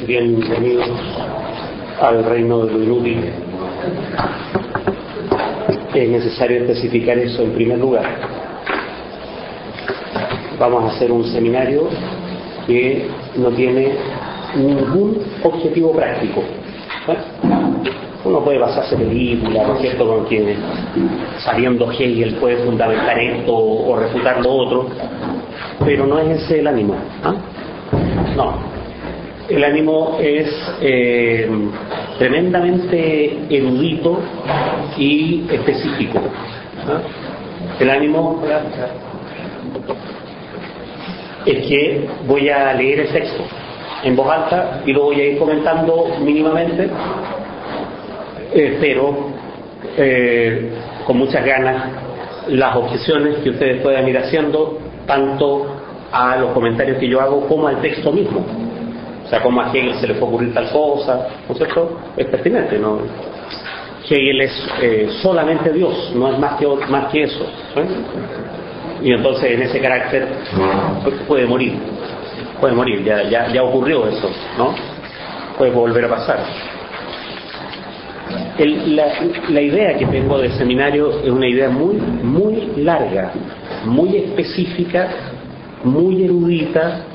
Bienvenidos al reino de lo inútil. Es necesario especificar eso en primer lugar. Vamos a hacer un seminario que no tiene ningún objetivo práctico. Uno puede basarse en películas, ¿no es cierto?, con que sabiendo Hegel puede fundamentar esto o refutar lo otro, pero no es ese el ánimo. No. El ánimo es tremendamente erudito y específico. El ánimo es que voy a leer el texto en voz alta y lo voy a ir comentando mínimamente, pero con muchas ganas las objeciones que ustedes puedan ir haciendo tanto a los comentarios que yo hago como al texto mismo. O sea, como a Hegel se le puede ocurrir tal cosa, ¿no es cierto? Es pertinente, ¿no? Hegel es solamente Dios, no es más que eso, ¿sí? Y entonces en ese carácter puede morir, ya ocurrió eso, ¿no? Puede volver a pasar. La idea que tengo del seminario es una idea muy larga, muy específica, muy erudita,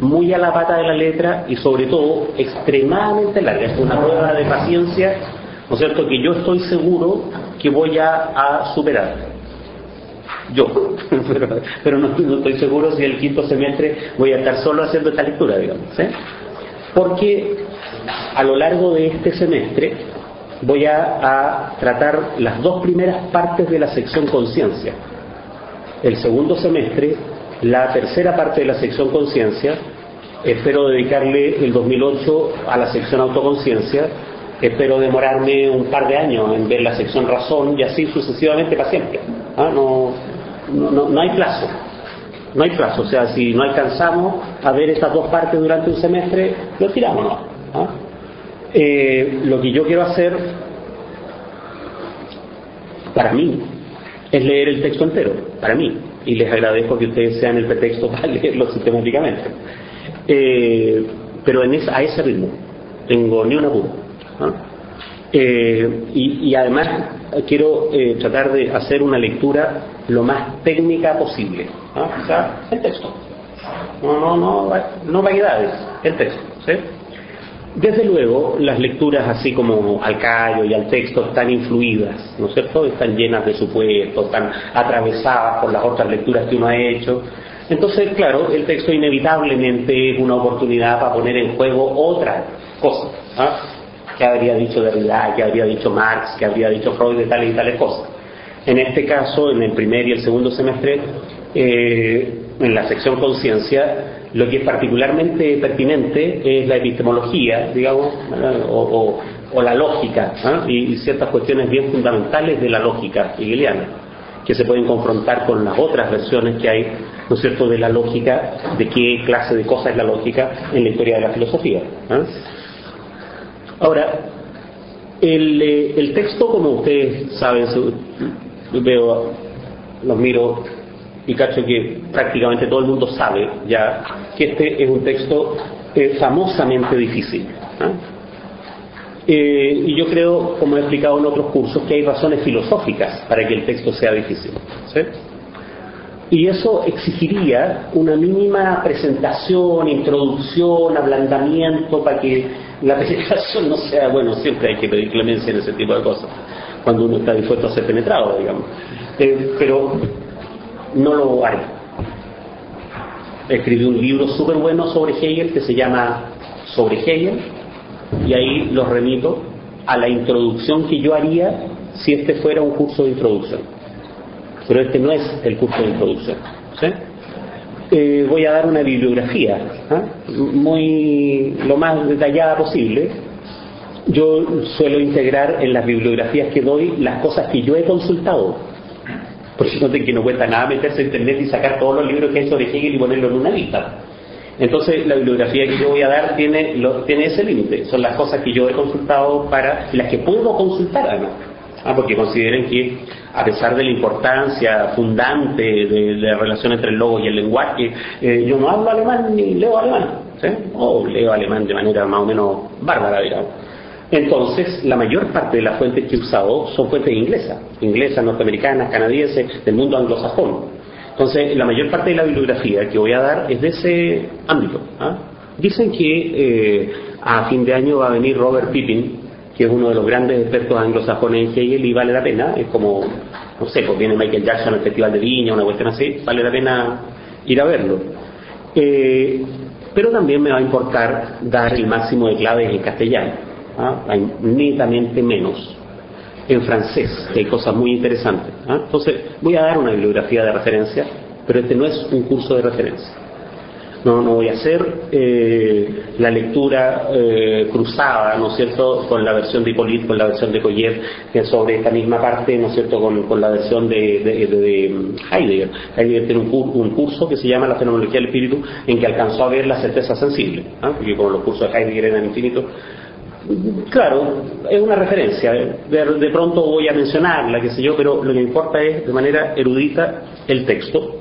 muy a la pata de la letra y sobre todo extremadamente larga. Es una prueba de paciencia, ¿no es cierto?, que yo estoy seguro que voy a superar. Yo, pero no estoy seguro si el quinto semestre voy a estar solo haciendo esta lectura, digamos, ¿sí? Porque a lo largo de este semestre voy a tratar las dos primeras partes de la sección conciencia. El segundo semestre, la tercera parte de la sección conciencia. Espero dedicarle el 2008 a la sección autoconciencia. Espero demorarme un par de años en ver la sección razón y así sucesivamente para siempre. No hay plazo. No hay plazo. O sea, si no alcanzamos a ver estas dos partes durante un semestre, lo tiramos, ¿no? Lo que yo quiero hacer para mí es leer el texto entero, para mí, y les agradezco que ustedes sean el pretexto para leerlo sistemáticamente, pero a ese ritmo tengo ni un apuro, ¿no? Y además quiero tratar de hacer una lectura lo más técnica posible, ¿no? O sea, el texto, no vaguedades, el texto, ¿sí? Desde luego, las lecturas así como al callo y al texto están influidas, ¿no es cierto? Están llenas de supuestos, están atravesadas por las otras lecturas que uno ha hecho. Entonces, claro, el texto inevitablemente es una oportunidad para poner en juego otras cosas, ¿ah? ¿Qué habría dicho Derrida? ¿Qué habría dicho Marx? ¿Qué habría dicho Freud de tales y tales cosas? En este caso, en el primer y el segundo semestre, en la sección conciencia, lo que es particularmente pertinente es la epistemología, digamos, o la lógica, ¿eh? y ciertas cuestiones bien fundamentales de la lógica hegeliana, que se pueden confrontar con las otras versiones que hay, ¿no es cierto?, de la lógica, de qué clase de cosa es la lógica en la historia de la filosofía, ¿eh? Ahora, el texto, como ustedes saben, veo, los miro y cacho que prácticamente todo el mundo sabe ya que este es un texto famosamente difícil, ¿eh? Y yo creo, como he explicado en otros cursos, que hay razones filosóficas para que el texto sea difícil, ¿sí? Y eso exigiría una mínima presentación, introducción, ablandamiento, para que la penetración no sea, bueno, siempre hay que pedir clemencia en ese tipo de cosas, cuando uno está dispuesto a ser penetrado, digamos. Pero no lo haré. Escribí un libro súper bueno sobre Hegel que se llama Sobre Hegel, y ahí los remito a la introducción que yo haría si este fuera un curso de introducción. Pero este no es el curso de introducción, ¿sí? Voy a dar una bibliografía, ¿eh? Lo más detallada posible. Yo suelo integrar en las bibliografías que doy las cosas que yo he consultado, porque no que no cuesta nada meterse a internet y sacar todos los libros que hay sobre Hegel y ponerlo en una lista. Entonces la bibliografía que yo voy a dar tiene ese límite, son las cosas que yo he consultado para las que puedo consultar además, porque consideren que a pesar de la importancia fundante de la relación entre el logo y el lenguaje, yo no hablo alemán ni leo alemán, ¿sí? O leo alemán de manera más o menos bárbara, digamos. Entonces, la mayor parte de las fuentes que he usado son fuentes inglesas, norteamericanas, canadienses, del mundo anglosajón. Entonces, la mayor parte de la bibliografía que voy a dar es de ese ámbito. Dicen que a fin de año va a venir Robert Pippin, que es uno de los grandes expertos anglosajones en Hegel, y vale la pena. Es como, no sé, pues viene Michael Jackson al Festival de Viña, una cuestión así, vale la pena ir a verlo. Pero también me va a importar dar el máximo de claves en castellano. Hay netamente menos en francés, que hay cosas muy interesantes. Entonces voy a dar una bibliografía de referencia, pero este no es un curso de referencia. No voy a hacer la lectura cruzada, ¿no es cierto?, con la versión de Hippolyte, con la versión de Collier, sobre esta misma parte, ¿no es cierto?, con la versión de Heidegger. Heidegger tiene un curso que se llama La fenomenología del espíritu, en que alcanzó a ver la certeza sensible, porque como los cursos de Heidegger eran infinitos, claro, es una referencia, de pronto voy a mencionarla, qué sé yo, pero lo que importa es, de manera erudita, el texto.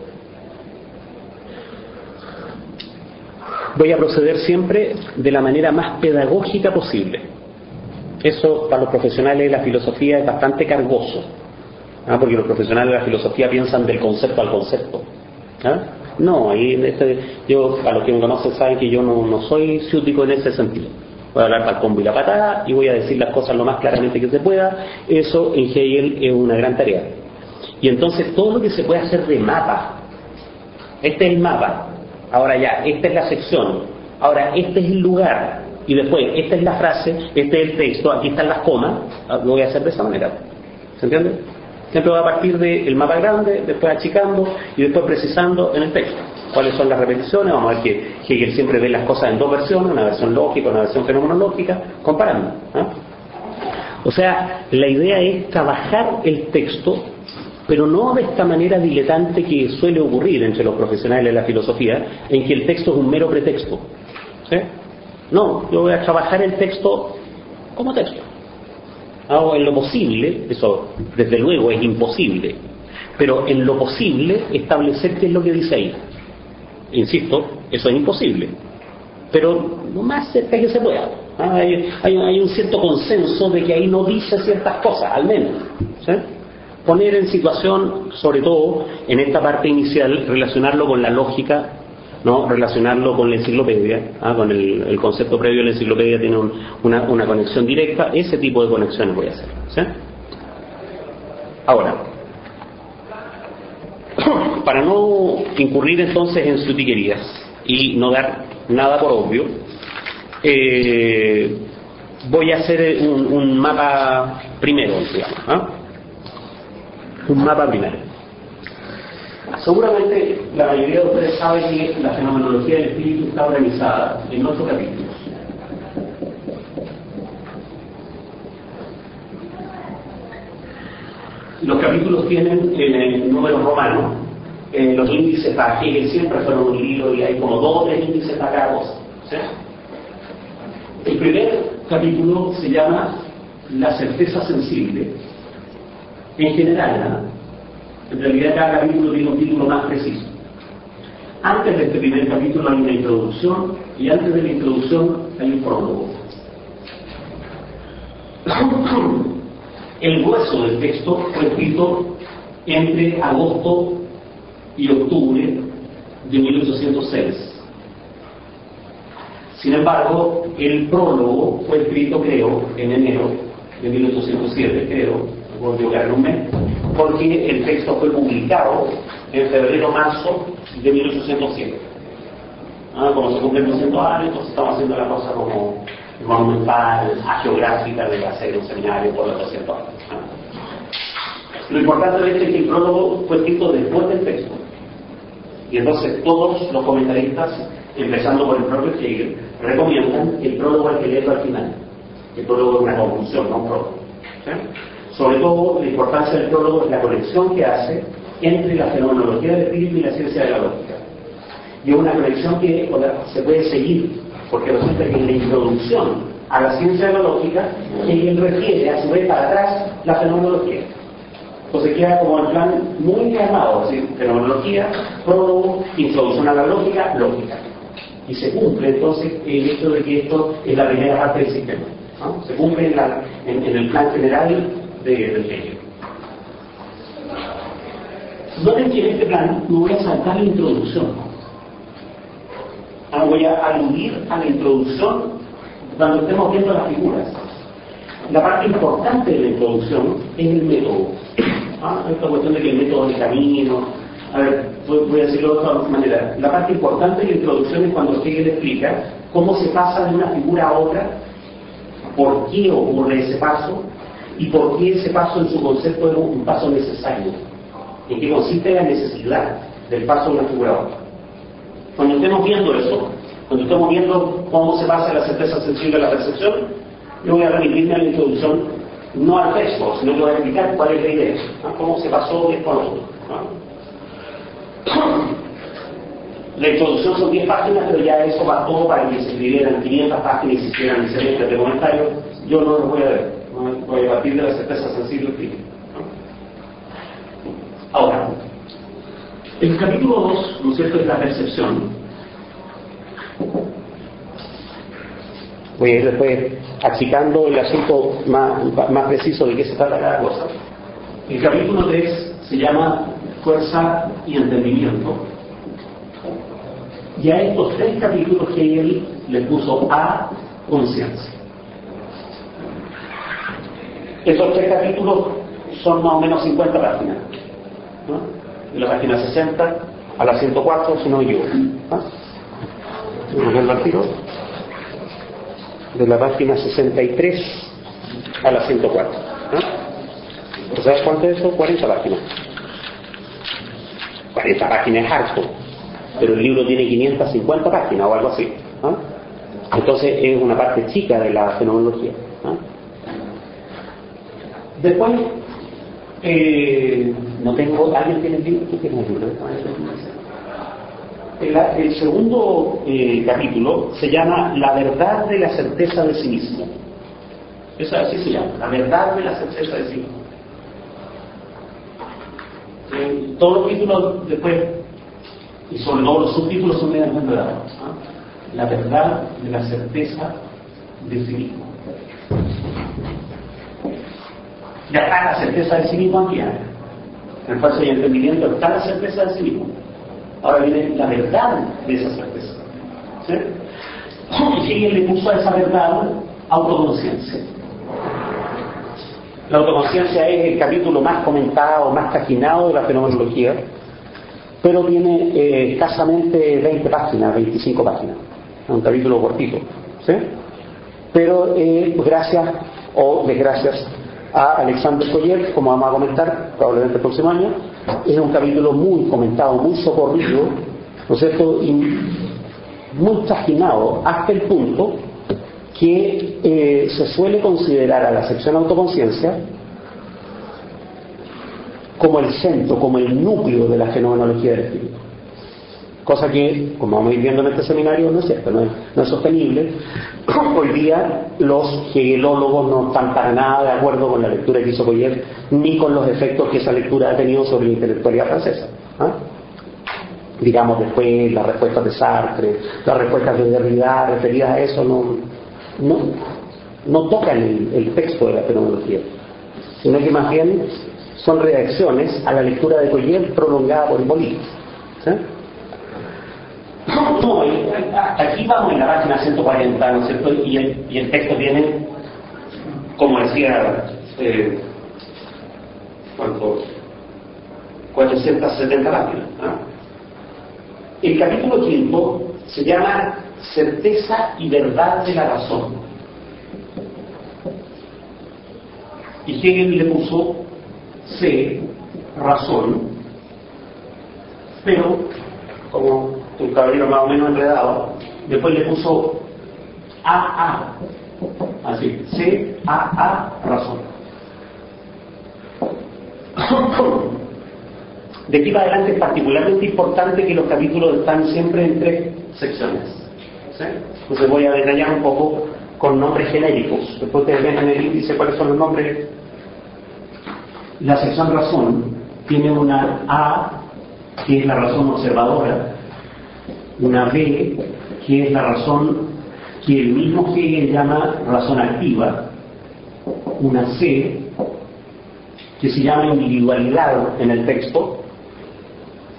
Voy a proceder siempre de la manera más pedagógica posible. Eso para los profesionales de la filosofía es bastante cargoso, porque los profesionales de la filosofía piensan del concepto al concepto. No, yo, a los que me conocen saben que yo no soy ciútico en ese sentido. Voy a hablar para el combo y la patada y voy a decir las cosas lo más claramente que se pueda. Eso en Hegel es una gran tarea. Y entonces todo lo que se puede hacer de mapa, este es el mapa, ahora ya, esta es la sección, ahora este es el lugar, y después esta es la frase, este es el texto, aquí están las comas, lo voy a hacer de esa manera. ¿Se entiende? Siempre va a partir del mapa grande, después achicando y después precisando en el texto cuáles son las repeticiones. Vamos a ver que Hegel siempre ve las cosas en dos versiones, una versión lógica, una versión fenomenológica, comparando. O sea, la idea es trabajar el texto, pero no de esta manera diletante que suele ocurrir entre los profesionales de la filosofía, en que el texto es un mero pretexto. ¿Sí? No, yo voy a trabajar el texto como texto. Hago en lo posible, eso desde luego es imposible, pero en lo posible establecer qué es lo que dice ahí. Insisto, eso es imposible, pero lo más cerca que se pueda. Hay un cierto consenso de que ahí no dice ciertas cosas, al menos. ¿Sí? Poner en situación, sobre todo en esta parte inicial, relacionarlo con la lógica, ¿no? Relacionarlo con la enciclopedia, con el concepto previo de la enciclopedia tiene una conexión directa. Ese tipo de conexiones voy a hacer. ¿Sí? Ahora, para no incurrir entonces en sutiquerías y no dar nada por obvio, voy a hacer un mapa primero, digamos. Un mapa primero. Seguramente la mayoría de ustedes saben que la fenomenología del espíritu está organizada en 8 capítulos. Los capítulos tienen números romanos. Los índices para Hegel siempre fueron un libro y hay como 2 o 3 índices para cada cosa. ¿Sí? El primer capítulo se llama La certeza sensible. En general, en realidad cada capítulo tiene un título más preciso. Antes de este primer capítulo hay una introducción, y antes de la introducción hay un prólogo. El grueso del texto fue escrito entre agosto y octubre de 1806. Sin embargo, el prólogo fue escrito, creo, en enero de 1807, creo, por equivocar en un mes, porque el texto fue publicado en febrero-marzo de 1807. Como se cumplen 200 años, entonces estamos haciendo la cosa como monumental, geográfica, de hacer un seminario por los 200 años. Lo importante es que el prólogo fue escrito después del texto. Y entonces todos los comentaristas, empezando por el propio Hegel, recomiendan que el prólogo hay que leerlo al final. El prólogo es una conclusión, no un prólogo. ¿Sí? Sobre todo, la importancia del prólogo es la conexión que hace entre la fenomenología del espíritu y la ciencia de la lógica. Y es una conexión que se puede seguir, porque resulta que en la introducción a la ciencia de la lógica, Hegel refiere a su vez para atrás la fenomenología. Entonces queda como el plan muy armado, ¿sí? Fenomenología, prólogo, introducción a la lógica, lógica. y se cumple entonces el hecho de que esto es la primera parte del sistema, ¿no? Se cumple en el plan general del Hegel. Noten que en este plan no voy a saltar la introducción, voy a aludir a la introducción cuando estemos viendo las figuras. La parte importante de la introducción es el método. Esta cuestión de que el método es el camino. A ver, voy a decirlo de otra manera. La parte importante de la introducción es cuando Hegel explica cómo se pasa de una figura a otra, por qué ocurre ese paso y por qué ese paso en su concepto es un paso necesario. En qué consiste la necesidad del paso de una figura a otra. Cuando estemos viendo eso, cuando estemos viendo cómo se pasa la certeza sensible a la percepción, yo voy a remitirme a la introducción, no al texto, sino que voy a explicar cuál es la idea, ¿no? Cómo se pasó de esto a lo otro, ¿no? La introducción son 10 páginas, pero ya eso bastó para que se escribieran 500 páginas y se hicieran excelentes de comentarios. Yo no los voy a ver, ¿no? Voy a partir de la certeza sensible crítica, ¿no? Ahora, el capítulo 2, ¿no es cierto?, es la percepción. Voy a ir después achicando el asunto más preciso de qué se trata cada cosa. El capítulo 3 se llama Fuerza y Entendimiento. Y a estos 3 capítulos que él le puso a conciencia. Estos 3 capítulos son más o menos 50 páginas, ¿no? De la página 60 a la 104, si no me equivoco. De la página 63 a la 104. ¿Sabes cuánto es eso? 40 páginas. 40 páginas es harto, pero el libro tiene 550 páginas o algo así, ¿no? Entonces es una parte chica de la fenomenología, ¿no? Después, no tengo... ¿Alguien tiene el libro? ¿Tú tienes el libro? El segundo capítulo se llama La verdad de la certeza de sí mismo. Eso así se llama, la verdad de la certeza de sí mismo. Todos los títulos después, y sobre todo los subtítulos, son medio enredados, ¿no? La verdad de la certeza de sí mismo. Ya está la certeza de sí mismo aquí, ¿eh? En el falso y entendimiento está la certeza de sí mismo. Ahora viene la verdad de esa certeza, ¿sí? Y Hegel le puso a esa verdad autoconciencia. La autoconciencia es el capítulo más comentado, más trajinado de la fenomenología, pero tiene escasamente 20 páginas, 25 páginas. Es un capítulo cortito, ¿sí? Pero gracias o desgracias a Alexander Koyer, como vamos a comentar probablemente el próximo año, es un capítulo muy comentado, muy socorrido, ¿no es cierto?, y muy trajinado hasta el punto que se suele considerar a la sección autoconciencia como el centro, como el núcleo de la fenomenología del espíritu. Cosa que, como vamos a ir viendo en este seminario, no es cierto, no es sostenible. Hoy día los hegelólogos no están para nada de acuerdo con la lectura que hizo Koyer, ni con los efectos que esa lectura ha tenido sobre la intelectualidad francesa, ¿ah? Digamos, después las respuestas de Sartre, las respuestas de Derrida referidas a eso no tocan el texto de la fenomenología, sino que más bien son reacciones a la lectura de Koyer prolongada por Hipólito, ¿sí? No, aquí vamos en la página 140, ¿no es cierto? Y el texto tiene, como decía, 470 páginas, ¿no? El capítulo 5 se llama Certeza y Verdad de la Razón. Y Hegel le puso C, razón, pero como un caballero más o menos enredado, después le puso AA, así, C-A-A, razón. De aquí para adelante es particularmente importante que los capítulos están siempre en 3 secciones, ¿sí? Entonces voy a detallar un poco con nombres genéricos. Después ustedes ven en el índice cuáles son los nombres. La sección razón tiene una A, que es la razón observadora, una B, que es la razón que el mismo Hegel llama razón activa, una C, que se llama individualidad en el texto,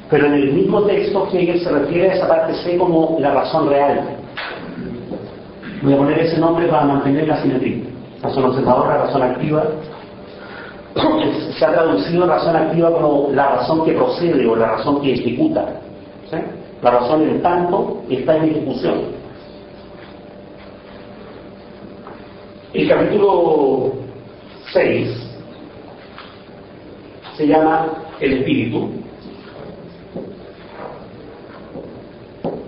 pero en el mismo texto Hegel se refiere a esa parte C como la razón real. Voy a poner ese nombre para mantener la simetría. Razón observadora, razón activa. Se ha traducido razón activa como la razón que procede o la razón que ejecuta. ¿Sí? La razón en tanto está en ejecución. El capítulo 6 se llama el espíritu,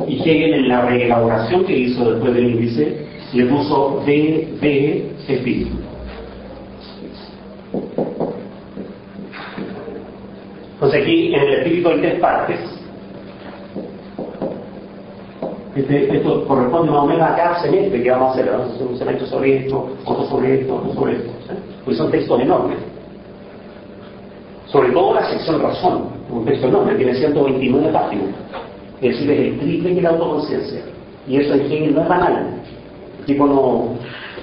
y Hegel, en la reelaboración que hizo después del índice, le puso de espíritu. Entonces aquí en el espíritu hay tres partes. Esto corresponde más o menos a cada semestre que vamos a hacer, ¿no? Un semestre sobre esto, otro sobre esto, otro sobre esto, ¿sí? Pues son textos enormes. Sobre todo la sección razón, un texto enorme, tiene 129 páginas. Es decir, es el triple que la autoconciencia. Y eso en Hegel no es banal. El tipo no,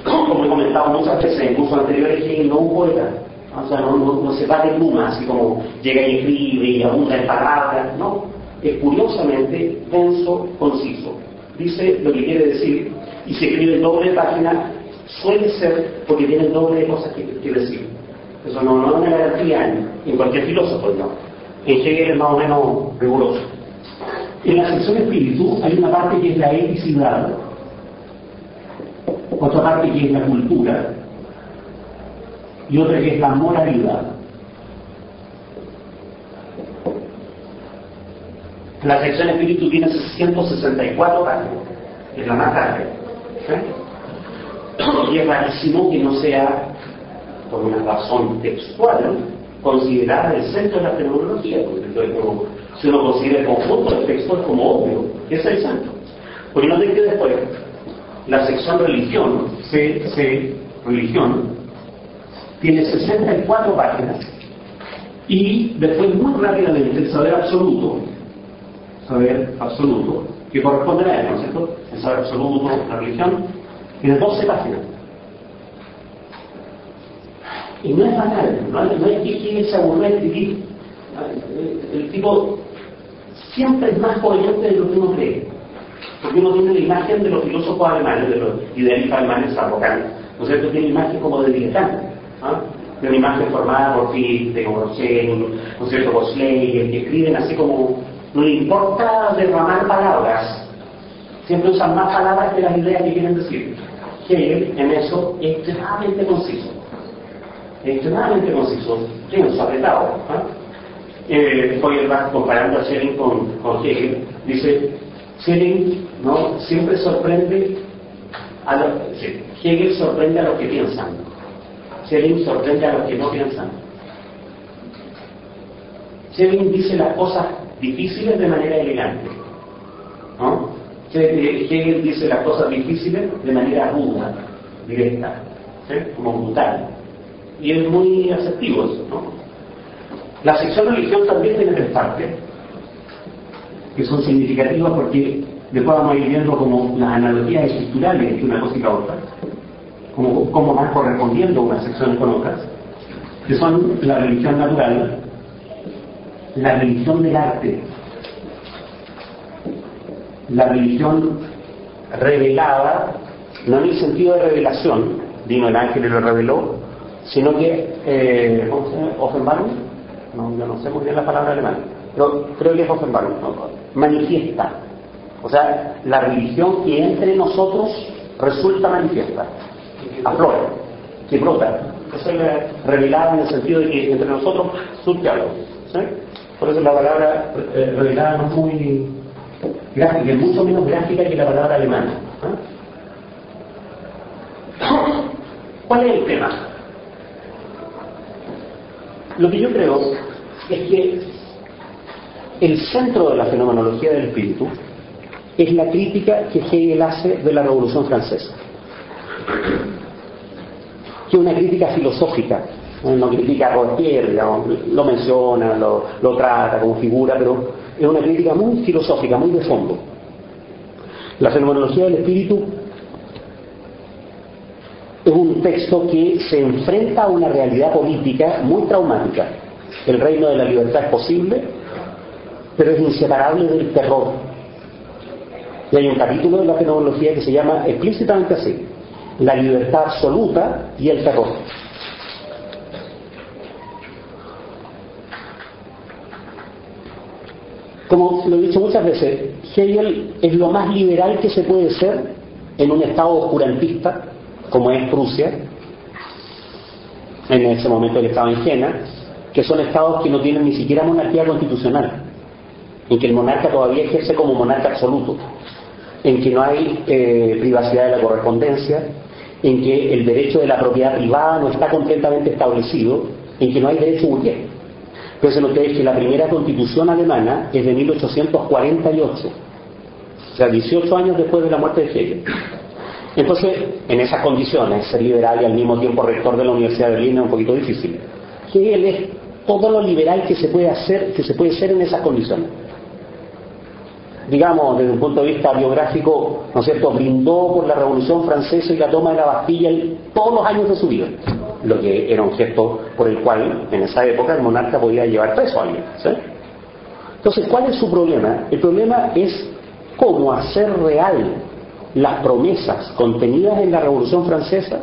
como he comentado muchas veces en cursos anteriores, Hegel no es un poeta. O sea, no se va de pluma, así como llega y escribe y abunda en palabras. No, es curiosamente denso, conciso. Dice lo que quiere decir y se escribe el doble de página. Suele ser porque tiene el doble de cosas que decir. Eso no es una garantía en cualquier filósofo, no. En Hegel es más o menos riguroso. En la sección espíritu hay una parte que es la eticidad, otra parte que es la cultura y otra que es la moralidad. La sección espíritu tiene 164 páginas, es la más larga, ¿sí? Y es rarísimo que no sea, por una razón textual, considerada el centro de la fenomenología, porque si uno considera el conjunto del texto es como obvio, es el centro. Porque no te quede después, la sección religión, religión, tiene 64 páginas, y después muy rápidamente el saber absoluto, que corresponde a él, ¿no es cierto? El saber absoluto, la religión, tiene 12 páginas. Y no es banal, no es que se aburre de escribir. El tipo siempre es más coherente de lo que uno cree, porque uno tiene la imagen de los filósofos alemanes, de los idealistas alemanes, salvo Kant, ¿no es cierto? Tiene imagen como de diletante, ¿no? De una imagen formada por Fichte, como Rosen, ¿no es cierto? Por Schlegel, que escriben así como no le importa derramar palabras, siempre usan más palabras que las ideas que quieren decir. Hegel en eso es extremadamente conciso, denso, apretado, ¿eh? Feuerbach, comparando a Schelling con Hegel, dice: Schelling, ¿no?, siempre sorprende Hegel sorprende a los que piensan, Schelling sorprende a los que no piensan. Schelling dice las cosas difíciles de manera elegante, ¿no? Hegel dice las cosas difíciles de manera ruda, directa, ¿sí? Como brutal, y es muy asertivo eso, ¿no? La sección religión también tiene tres partes que son significativas, porque después vamos a ir viendo como las analogías estructurales entre una cosa y la otra, como van correspondiendo unas secciones con otras, que son la religión natural, la religión del arte, la religión revelada, no en el sentido de revelación, vino el ángel y lo reveló, sino que, ¿cómo se llama? Offenbarung, no, yo no sé muy bien la palabra alemana, pero creo que es Offenbarung, ¿no? Manifiesta, o sea, la religión que entre nosotros resulta manifiesta, aflora, que brota. Eso es revelada en el sentido de que entre nosotros surge algo, ¿sí? Por eso la palabra revelada no es muy gráfica, es mucho menos gráfica que la palabra alemana, ¿eh? ¿Cuál es el tema? Lo que yo creo es que el centro de la fenomenología del espíritu es la crítica que Hegel hace de la Revolución Francesa, que es una crítica filosófica, no critica a Robespierre, digamos, lo menciona, lo trata como figura, pero es una crítica muy filosófica, muy de fondo. La fenomenología del espíritu es un texto que se enfrenta a una realidad política muy traumática. El reino de la libertad es posible, pero es inseparable del terror. Y hay un capítulo de la fenomenología que se llama explícitamente así: la libertad absoluta y el terror. Como lo he dicho muchas veces, Hegel es lo más liberal que se puede ser en un estado oscurantista como es Prusia, en ese momento el estado en Jena, que son estados que no tienen ni siquiera monarquía constitucional, en que el monarca todavía ejerce como monarca absoluto, en que no hay privacidad de la correspondencia, en que el derecho de la propiedad privada no está completamente establecido, en que no hay derecho burgués. Piensen ustedes que la primera constitución alemana es de 1848, o sea, 18 años después de la muerte de Hegel. Entonces, en esas condiciones, ser liberal y al mismo tiempo rector de la Universidad de Berlín es un poquito difícil. Hegel es todo lo liberal que se puede hacer, que se puede ser en esas condiciones. Digamos, desde un punto de vista biográfico, ¿no es cierto?, brindó por la Revolución Francesa y la toma de la Bastilla todos los años de su vida, lo que era un gesto por el cual, en esa época, el monarca podía llevar preso a alguien, ¿sí? Entonces, ¿cuál es su problema? El problema es cómo hacer real las promesas contenidas en la Revolución Francesa,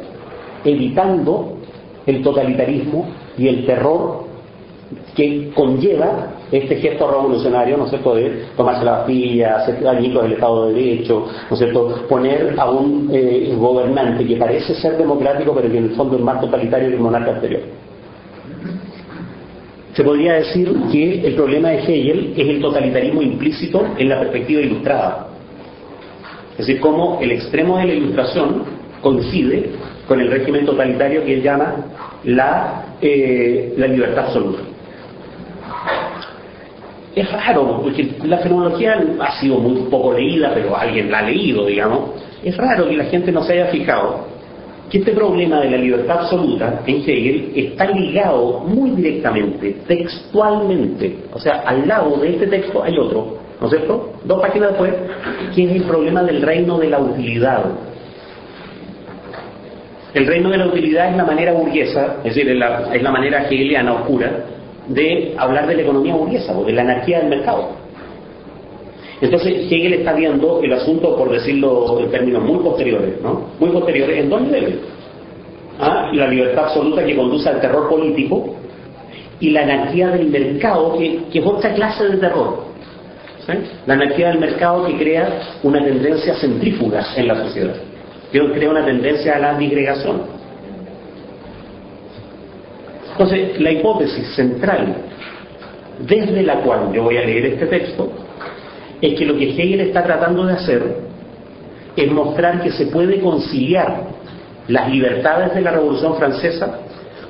evitando el totalitarismo y el terror que conlleva este gesto revolucionario, ¿no es cierto?, de tomarse la Bastilla, hacer añicos del Estado de Derecho, ¿no es cierto?, poner a un gobernante que parece ser democrático, pero que en el fondo es más totalitario que el monarca anterior. Se podría decir que el problema de Hegel es el totalitarismo implícito en la perspectiva ilustrada. Es decir, cómo el extremo de la ilustración coincide con el régimen totalitario que él llama la libertad absoluta. Es raro, porque la fenomenología ha sido muy poco leída, pero alguien la ha leído, digamos. Es raro que la gente no se haya fijado que este problema de la libertad absoluta en Hegel está ligado muy directamente, textualmente. O sea, al lado de este texto hay otro, ¿no es cierto?, 2 páginas después, que es el problema del reino de la utilidad. El reino de la utilidad es la manera burguesa, es decir, es la manera hegeliana oscura de hablar de la economía burguesa o de la anarquía del mercado. Entonces Hegel está viendo el asunto, por decirlo en términos muy posteriores, ¿no? Muy posteriores, ¿en 2 niveles? La libertad absoluta que conduce al terror político y la anarquía del mercado, que es otra clase de terror, ¿sí? La anarquía del mercado que crea una tendencia centrífuga en la sociedad, que crea una tendencia a la disgregación. Entonces, la hipótesis central desde la cual yo voy a leer este texto es que lo que Hegel está tratando de hacer es mostrar que se puede conciliar las libertades de la Revolución Francesa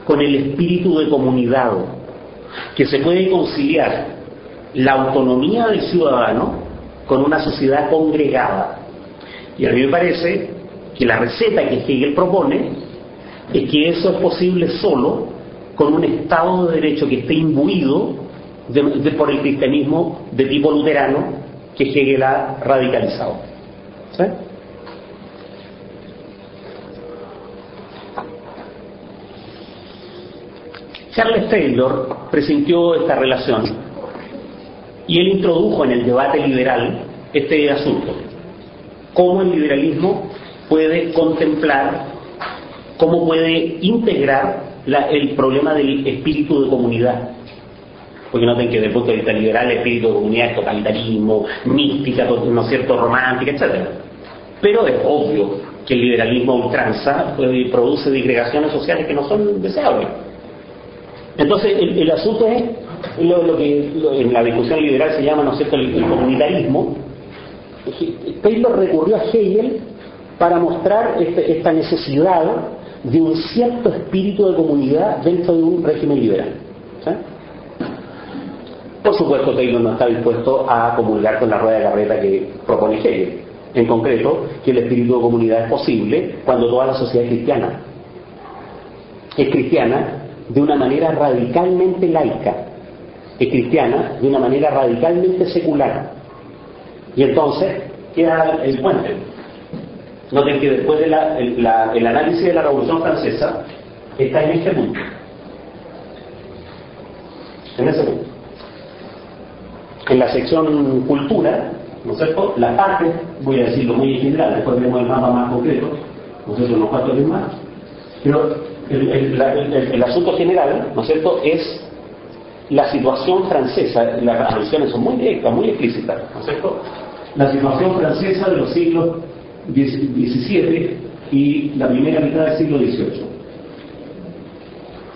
con el espíritu de comunidad, que se puede conciliar la autonomía del ciudadano con una sociedad congregada. Y a mí me parece que la receta que Hegel propone es que eso es posible solo con un Estado de Derecho que esté imbuido por el cristianismo de tipo luterano que Hegel ha radicalizado. ¿Sí? Charles Taylor presintió esta relación y él introdujo en el debate liberal este asunto: cómo el liberalismo puede contemplar, cómo puede integrar el problema del espíritu de comunidad. Porque noten que desde el punto de vista liberal el espíritu de comunidad es totalitarismo, mística, ¿no es cierto?, romántica, etc. Pero es obvio que el liberalismo a ultranza produce disgregaciones sociales que no son deseables. Entonces el asunto es lo que en la discusión liberal se llama, ¿no es cierto?, el comunitarismo. Taylor recurrió a Hegel para mostrar esta necesidad de un cierto espíritu de comunidad dentro de un régimen liberal. ¿Sí? Por supuesto, Taylor no está dispuesto a comulgar con la rueda de carreta que propone Hegel. En concreto, que el espíritu de comunidad es posible cuando toda la sociedad es cristiana. Es cristiana de una manera radicalmente laica. Es cristiana de una manera radicalmente secular. Y entonces, queda el puente. Noten que después de el análisis de la Revolución Francesa está en este punto. En ese punto. En la sección cultura, ¿no es cierto? Las partes, voy a decirlo muy en general, después vemos el mapa más concreto, ¿no es cierto? Unos cuantos más. Pero el asunto general, ¿no es cierto?, es la situación francesa. Las alusiones son muy directas, muy explícitas, ¿no es cierto? La situación francesa de los siglos XVII y la primera mitad del siglo XVIII.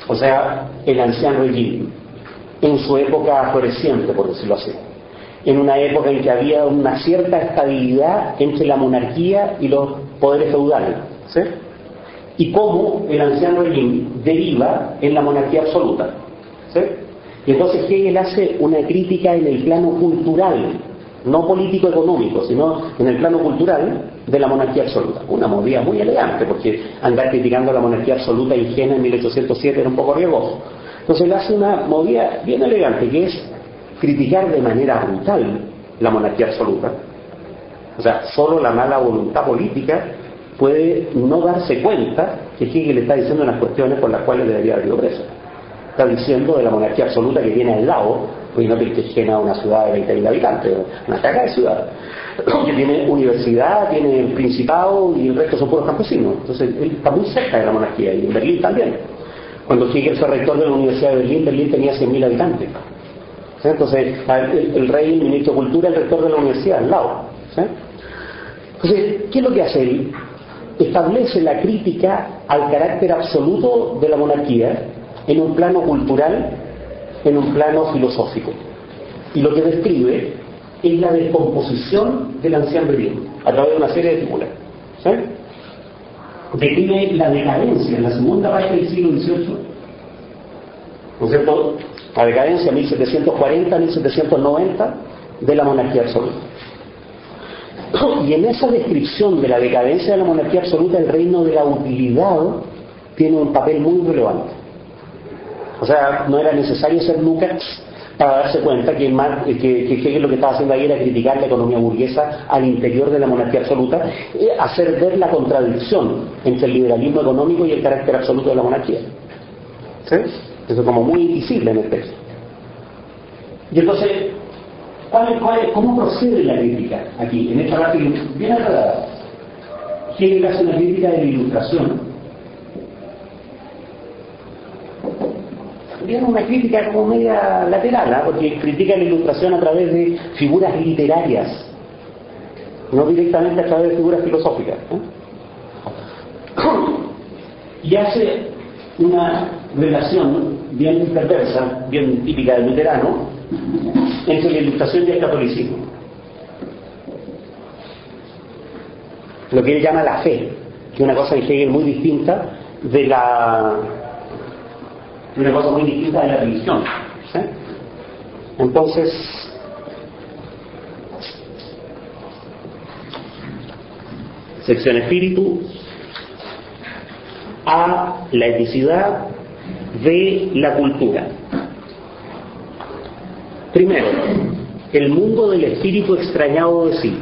O sea, el ancien régime, en su época floreciente, por decirlo así. En una época en que había una cierta estabilidad entre la monarquía y los poderes feudales, ¿sí? Y cómo el ancien régime deriva en la monarquía absoluta, ¿sí? Y entonces Hegel hace una crítica en el plano cultural, no político-económico, sino en el plano cultural de la monarquía absoluta. Una movida muy elegante, porque andar criticando a la monarquía absoluta ingenua en 1807 era un poco riesgoso. Entonces él hace una movida bien elegante, que es criticar de manera brutal la monarquía absoluta. O sea, solo la mala voluntad política puede no darse cuenta que Hegel está diciendo unas cuestiones por las cuales debería haber ido preso. Está diciendo de la monarquía absoluta que tiene al lado, pues no te Cartagena, una ciudad de 20.000 habitantes, una caga de ciudad, que tiene universidad, tiene el principado y el resto son puros campesinos. Entonces él está muy cerca de la monarquía, y en Berlín también. Cuando Hegel fue rector de la Universidad de Berlín, Berlín tenía 100.000 habitantes. ¿Sí? Entonces el rey, el ministro de Cultura, el rector de la universidad al lado. ¿Sí? Entonces, ¿qué es lo que hace él? Establece la crítica al carácter absoluto de la monarquía en un plano cultural, en un plano filosófico. Y lo que describe es la descomposición del ancien régime a través de una serie de figuras. ¿Sí? Describe la decadencia en la segunda parte del siglo XVIII, ¿no es cierto? La decadencia 1740-1790 de la monarquía absoluta. Y en esa descripción de la decadencia de la monarquía absoluta, el reino de la utilidad tiene un papel muy relevante. O sea, no era necesario ser nunca para darse cuenta que Hegel lo que estaba haciendo ahí era criticar la economía burguesa al interior de la monarquía absoluta, hacer ver la contradicción entre el liberalismo económico y el carácter absoluto de la monarquía. ¿Sí? Eso es como muy visible en el texto. Y entonces, ¿cómo procede la crítica aquí? En esta parte bien agradable. Hegel hace una crítica de la Ilustración. Tiene una crítica como media lateral, porque critica la Ilustración a través de figuras literarias, no directamente a través de figuras filosóficas. Y hace una relación bien perversa, bien típica del luterano, entre la Ilustración y el catolicismo. Lo que él llama la fe, que es una cosa en Hegel muy distinta de la religión. ¿Sí? Entonces, sección espíritu a la eticidad de la cultura. Primero, el mundo del espíritu extrañado de sí.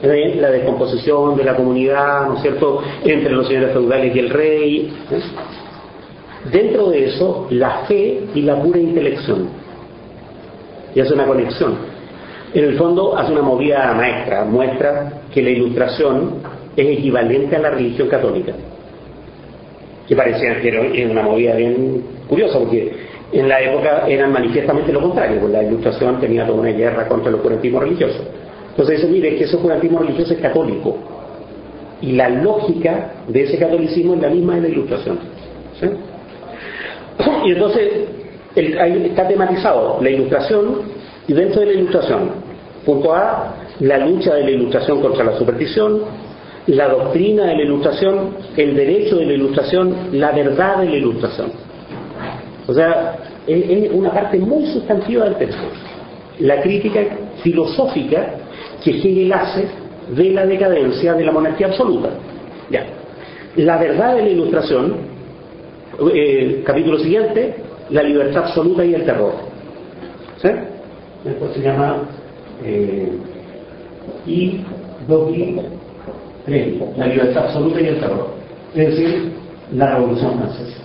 La descomposición de la comunidad, ¿no es cierto?, entre los señores feudales y el rey. Dentro de eso, la fe y la pura intelección. Y hace una conexión. En el fondo, hace una movida maestra, muestra que la Ilustración es equivalente a la religión católica. Que parecía que era una movida bien curiosa, porque en la época eran manifiestamente lo contrario, pues la Ilustración tenía toda una guerra contra el oscurantismo religioso. Entonces dice, mire, que ese oscurantismo religioso es católico, y la lógica de ese catolicismo es la misma de la Ilustración. ¿Sí? Y entonces ahí está tematizado la Ilustración, y dentro de la Ilustración, punto A, la lucha de la Ilustración contra la superstición, la doctrina de la Ilustración, el derecho de la Ilustración, la verdad de la Ilustración. O sea, es una parte muy sustantiva del texto, la crítica filosófica que Hegel hace de la decadencia de la monarquía absoluta. Ya. La verdad de la Ilustración, capítulo siguiente, la libertad absoluta y el terror. ¿Sí? Esto se llama y Doggy 3, la libertad absoluta y el terror, es decir, la Revolución Francesa.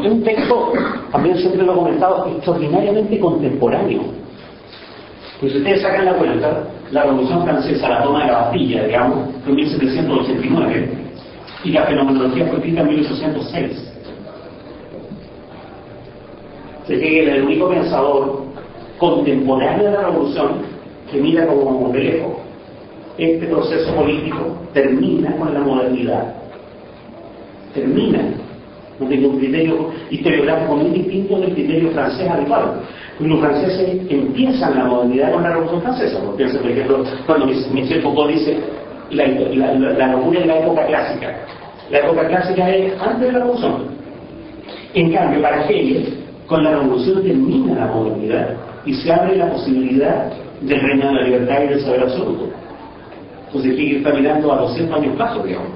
Es un texto, también siempre lo he comentado, extraordinariamente contemporáneo. Pues si ustedes sacan la cuenta, la Revolución Francesa, la toma de la Bastilla, digamos, fue en 1789, y la fenomenología fue escrita en 1806. Hegel es el único pensador contemporáneo de la Revolución que mira como de lejos. Este proceso político termina con la modernidad. Termina. No tiene un criterio historiográfico muy distinto del criterio francés habitual. Los franceses empiezan la modernidad con la Revolución Francesa. Por ejemplo, cuando Michel Foucault dice la locura de la época clásica. La época clásica es antes de la Revolución. En cambio, para Hegel, con la Revolución termina la modernidad y se abre la posibilidad del reino de la libertad y del saber absoluto. Entonces Hegel está mirando a 200 años plazo, digamos.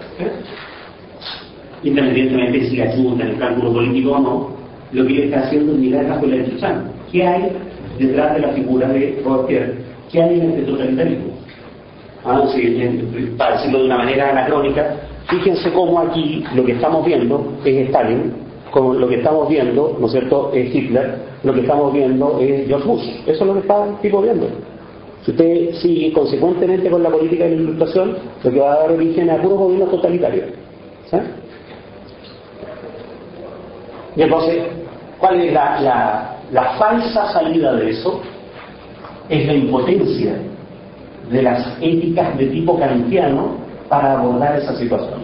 Independientemente de si la chuta en el cálculo político o no, lo que él está haciendo es mirar bajo la destrucción. ¿Qué hay detrás de la figura de Robespierre? ¿Qué hay en este totalitarismo? Para decirlo de una manera anacrónica, fíjense cómo aquí lo que estamos viendo es Stalin, como lo que estamos viendo, ¿no es cierto?, es Hitler, lo que estamos viendo es George Bush. Eso es lo que está el tipo viendo. Si usted sigue consecuentemente con la política de la ilustración, lo que va a dar origen a puros gobiernos totalitarios. ¿Sí? Y entonces, ¿cuál es la falsa salida de eso? Es la impotencia de las éticas de tipo kantiano para abordar esa situación.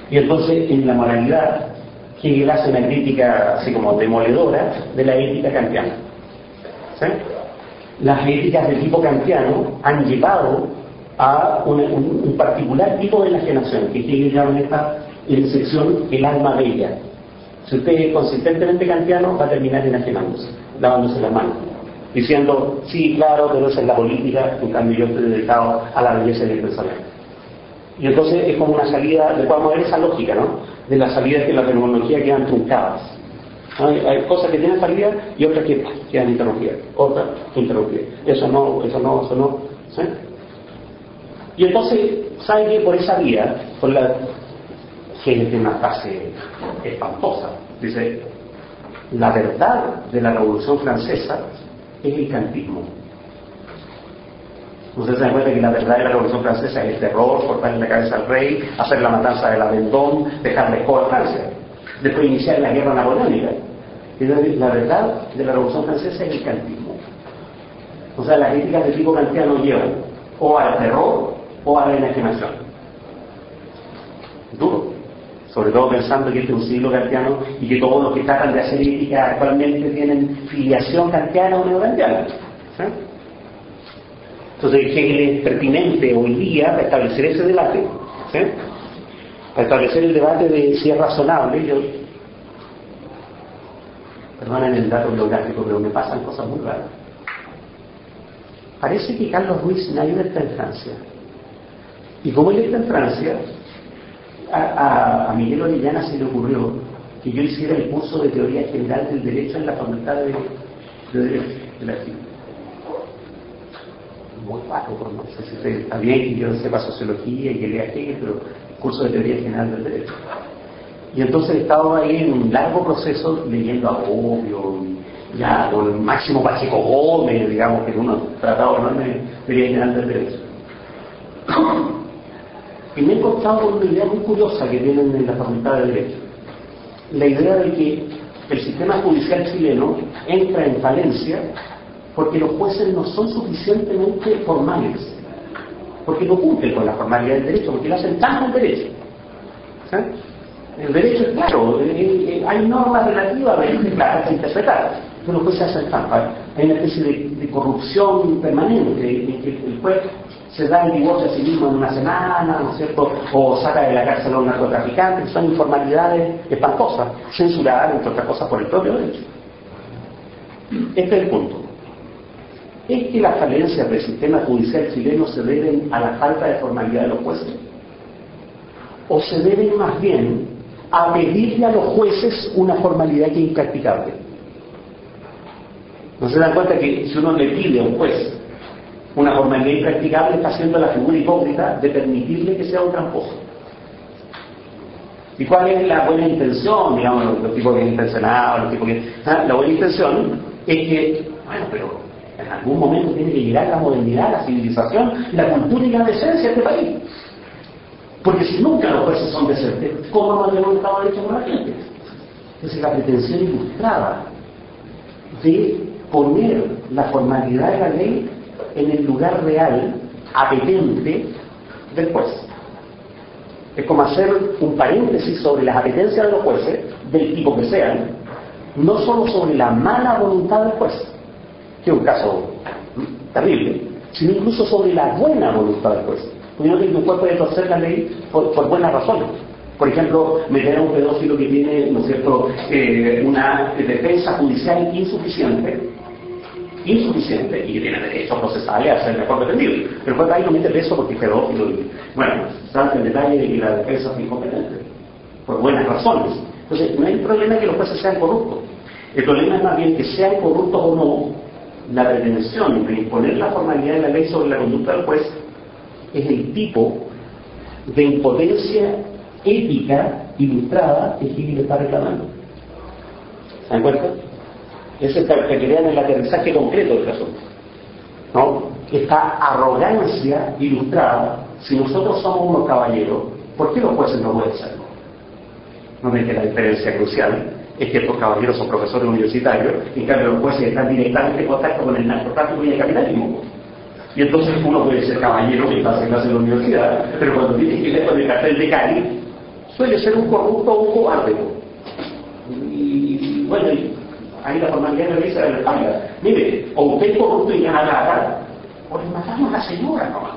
Y entonces, en la moralidad, Hegel hace una crítica así como demoledora de la ética kantiana. ¿Sí? Las éticas de tipo kantiano han llevado a un particular tipo de enajenación, que Hegel llama en esta sección el alma bella. Si usted es consistentemente kantiano, va a terminar enajenándose, lavándose las manos, diciendo, sí, claro, pero esa es la política, en cambio yo estoy dedicado a la belleza del pensamiento. Y entonces es como una salida, de podemos ver esa lógica, ¿no? De las salidas que la fenomenología quedan truncadas. Hay cosas que tienen salida y otras que quedan interrumpidas, otras interrumpidas. Eso no. ¿Sí? Y entonces, ¿sabe que por esa vía, por la Hegel tiene una frase espantosa? Dice, la verdad de la Revolución Francesa es el kantismo. Ustedes se dan cuenta que la verdad de la Revolución Francesa es el terror, cortarle la cabeza al rey, hacer la matanza de la Vendôme, dejarle escoba a Francia, después iniciar la guerra napoleónica. La verdad de la Revolución Francesa es el kantismo. O sea, las éticas de tipo kantiano llevan o al terror o a la enajenación. Duro. Sobre todo pensando que este es un siglo kantiano y que todos los que tratan de hacer ética actualmente tienen filiación kantiana o neokantiana. ¿Sí? Entonces Hegel es pertinente hoy día para establecer ese debate. ¿Sí? Para establecer el debate de si es razonable. Yo, perdonen el dato biográfico, pero me pasan cosas muy raras. Parece que Carlos Ruiz Schneider está en Francia. Y como él está en Francia, a Miguel Orellana se le ocurrió que yo hiciera el curso de Teoría General del Derecho en la Facultad de Derecho de la Chile. Muy bajo, no sé si está bien que yo sepa sociología y que lea Hegel, pero curso de Teoría General del Derecho. Y entonces he estado ahí en un largo proceso leyendo a Bobbio, ya con el máximo Pacheco Gómez, digamos, que es uno tratado enorme de Teoría General del Derecho. Y me he encontrado con una idea muy curiosa que tienen en la Facultad de Derecho. La idea de que el sistema judicial chileno entra en falencia porque los jueces no son suficientemente formales, porque no cumplen con la formalidad del derecho, porque lo hacen tanto el derecho. ¿Sí? El derecho es claro, hay normas relativamente claras a interpretar, pero los jueces hacen trampa. Hay una especie de corrupción permanente en que el juez se da el divorcio a sí mismo en una semana, ¿no es cierto?, o saca de la cárcel a un narcotraficante. Son informalidades espantosas, censuradas, entre otras cosas, por el propio derecho. Este es el punto. ¿Es que las falencias del sistema judicial chileno se deben a la falta de formalidad de los jueces? ¿O se deben más bien a pedirle a los jueces una formalidad que es impracticable? ¿No se dan cuenta que si uno le pide a un juez una formalidad impracticable, está haciendo la figura hipócrita de permitirle que sea un tramposo? ¿Y cuál es la buena intención? Digamos, los tipos bien intencionados, los tipos que... La buena intención es que, bueno, pero en algún momento tiene que llegar la modernidad, la civilización, la cultura y la decencia de este país. Porque si nunca los jueces son decentes, ¿cómo no tenemos un Estado de Derecho con la gente? Entonces la pretensión ilustrada de poner la formalidad de la ley en el lugar real, apetente del juez. Es como hacer un paréntesis sobre las apetencias de los jueces, del tipo que sean, no solo sobre la mala voluntad del juez, que es un caso terrible, sino incluso sobre la buena voluntad del juez. Porque yo creo que un juez puede torcer la ley por buenas razones. Por ejemplo, meter a un pedófilo que tiene, ¿no es cierto?, una defensa judicial insuficiente y que tiene derecho a procesar y a ser mejor defendido. Pero el juez ahí no mete preso porque es pedófilo y, bueno, salta el detalle de que la defensa es incompetente, por buenas razones. Entonces, no hay problema que los jueces sean corruptos. El problema es más bien que sean corruptos o no, la pretensión de imponer la formalidad de la ley sobre la conducta del juez es el tipo de impotencia ética ilustrada que Hegel está reclamando. ¿Se dan cuenta? Es el que crean el aterrizaje concreto del asunto, ¿no? Esta arrogancia ilustrada. Si nosotros somos unos caballeros, ¿por qué los jueces no pueden serlo? No ven que la diferencia crucial es que estos caballeros son profesores universitarios y en cambio los jueces están directamente en contacto con el narcotráfico y el capitalismo. Y entonces uno puede ser caballero que pasa en clase de la universidad, pero cuando tiene que leer con el cartel de Cali, suele ser un corrupto o un cobarde. Y bueno, ahí la formalidad de la ley se la espalda. Mire, o usted es corrupto y le van a la cara, o le matamos a la señora nomás.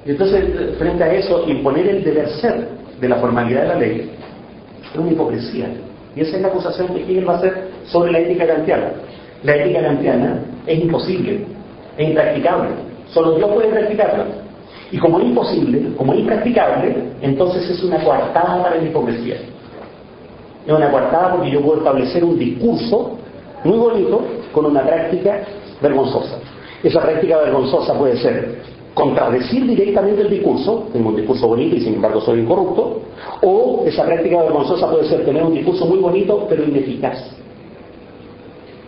Y entonces, frente a eso, imponer el deber ser de la formalidad de la ley es una hipocresía. Y esa es la acusación que Hegel va a hacer sobre la ética kantiana. La ética kantiana es imposible, es impracticable. Solo Dios puede practicarla. Y como es imposible, como es impracticable, entonces es una coartada para la hipocresía. Es una coartada porque yo puedo establecer un discurso muy bonito con una práctica vergonzosa. Esa práctica vergonzosa puede ser contradecir directamente el discurso, tengo un discurso bonito y sin embargo soy incorrupto, o esa práctica vergonzosa puede ser tener un discurso muy bonito pero ineficaz.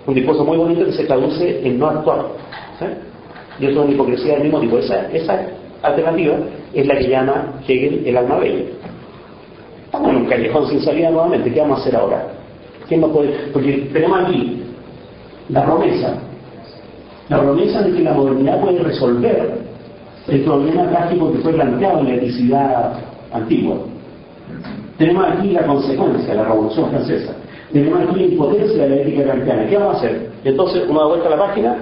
Un discurso muy bonito que se traduce en no actuar. ¿Sí? Y eso es una hipocresía del mismo tipo. Esa alternativa es la que llama Hegel el alma bella. Estamos en un callejón sin salida nuevamente. ¿Qué vamos a hacer ahora? ¿Quién nos puede...? Porque tenemos aquí la promesa de que la modernidad puede resolver el problema práctico que fue planteado en la eticidad antigua. Tenemos aquí la consecuencia de la Revolución Francesa. Tenemos aquí la impotencia de la ética kantiana. ¿Qué vamos a hacer? Entonces uno da vuelta a la página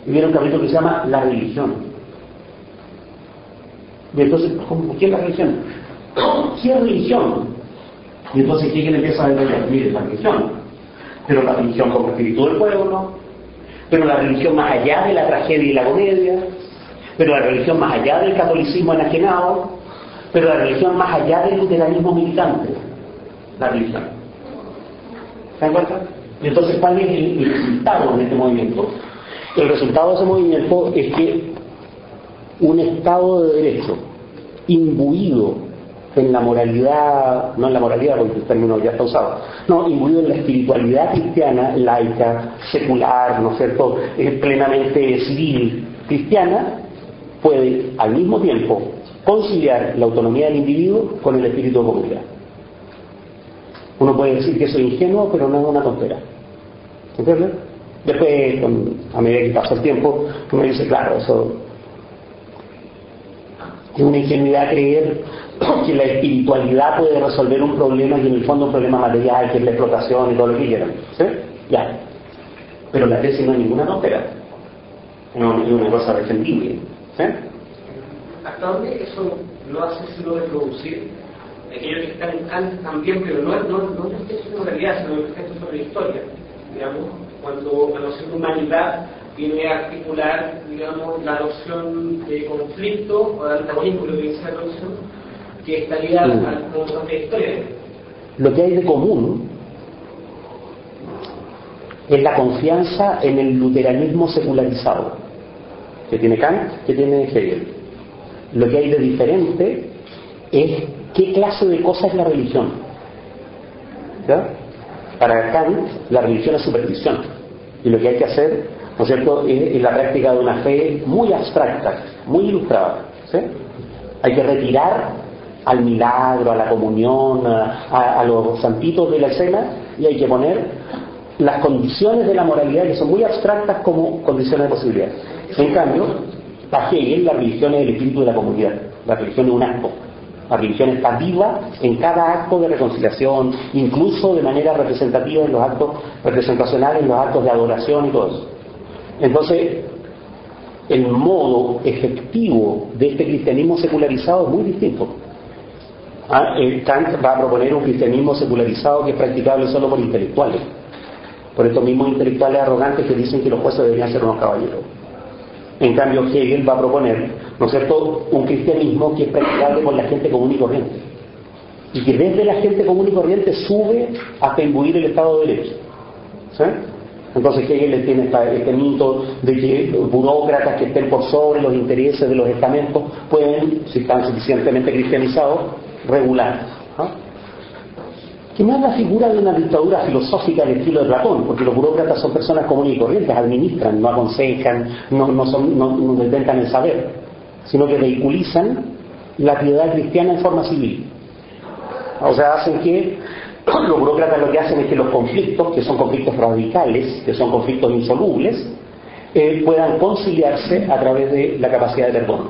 y viene un capítulo que se llama La religión. Y entonces, ¿qué es la religión? ¿Qué es religión? Y entonces Hegel empieza a detallar, mire, la religión, pero la religión como espíritu del pueblo, pero la religión más allá de la tragedia y la comedia, pero la religión más allá del catolicismo enajenado, pero la religión más allá del luteranismo militante, la religión. ¿Se dan cuenta? Y entonces, ¿cuál es el resultado de este movimiento? El resultado de ese movimiento es que un Estado de Derecho imbuido en la moralidad, no en la moralidad porque el término ya está usado, no, imbuido en la espiritualidad cristiana, laica, secular, ¿no es cierto?, plenamente civil, cristiana, puede al mismo tiempo conciliar la autonomía del individuo con el espíritu de comunidad. Uno puede decir que eso es ingenuo, pero no es una tontera. ¿Entiendes? Después, a medida que pasa el tiempo, uno dice, claro, eso es una ingenuidad creer que la espiritualidad puede resolver un problema y en el fondo un problema material, que es la explotación y todo lo que quieran. ¿Sí? Ya. Pero la tesis no es ninguna tontera. No es una cosa defendible. ¿Sí? ¿Hasta dónde eso lo hace sino reproducir? Aquellos que están en Kant también, pero no es un texto sobre realidad, sino un texto sobre historia. Digamos, cuando la noción de humanidad viene a articular, digamos, la noción de conflicto o de antagonismo, lo que dice la traducción, que estaría al concepto de historia. Lo que hay de común es la confianza en el luteranismo secularizado, que tiene Kant, que tiene Hegel. Lo que hay de diferente es qué clase de cosa es la religión. ¿Ya? Para Kant, la religión es superstición. Y lo que hay que hacer, ¿no es cierto?, es la práctica de una fe muy abstracta, muy ilustrada. ¿Sí? Hay que retirar al milagro, a la comunión, a los santitos de la escena, y hay que poner las condiciones de la moralidad, que son muy abstractas, como condiciones de posibilidad. En cambio, para Hegel, la religión es el espíritu de la comunidad. La religión es un acto. La religión está viva en cada acto de reconciliación, incluso de manera representativa en los actos representacionales, en los actos de adoración y todo eso. Entonces, el modo efectivo de este cristianismo secularizado es muy distinto. Kant va a proponer un cristianismo secularizado que es practicable solo por intelectuales, por estos mismos intelectuales arrogantes que dicen que los jueces deberían ser unos caballeros. En cambio, Hegel va a proponer, ¿no es cierto?, un cristianismo que es practicable por la gente común y corriente, y que desde la gente común y corriente sube hasta imbuir el Estado de Derecho. ¿Sí? Entonces Hegel tiene este mito de que burócratas que estén por sobre los intereses de los estamentos pueden, si están suficientemente cristianizados, regular. Que no es la figura de una dictadura filosófica del estilo de Platón, porque los burócratas son personas comunes y corrientes, administran, no aconsejan, no inventan el saber, sino que vehiculizan la piedad cristiana en forma civil. O sea, hacen que los burócratas lo que hacen es que los conflictos, que son conflictos radicales, que son conflictos insolubles, puedan conciliarse a través de la capacidad de perdón.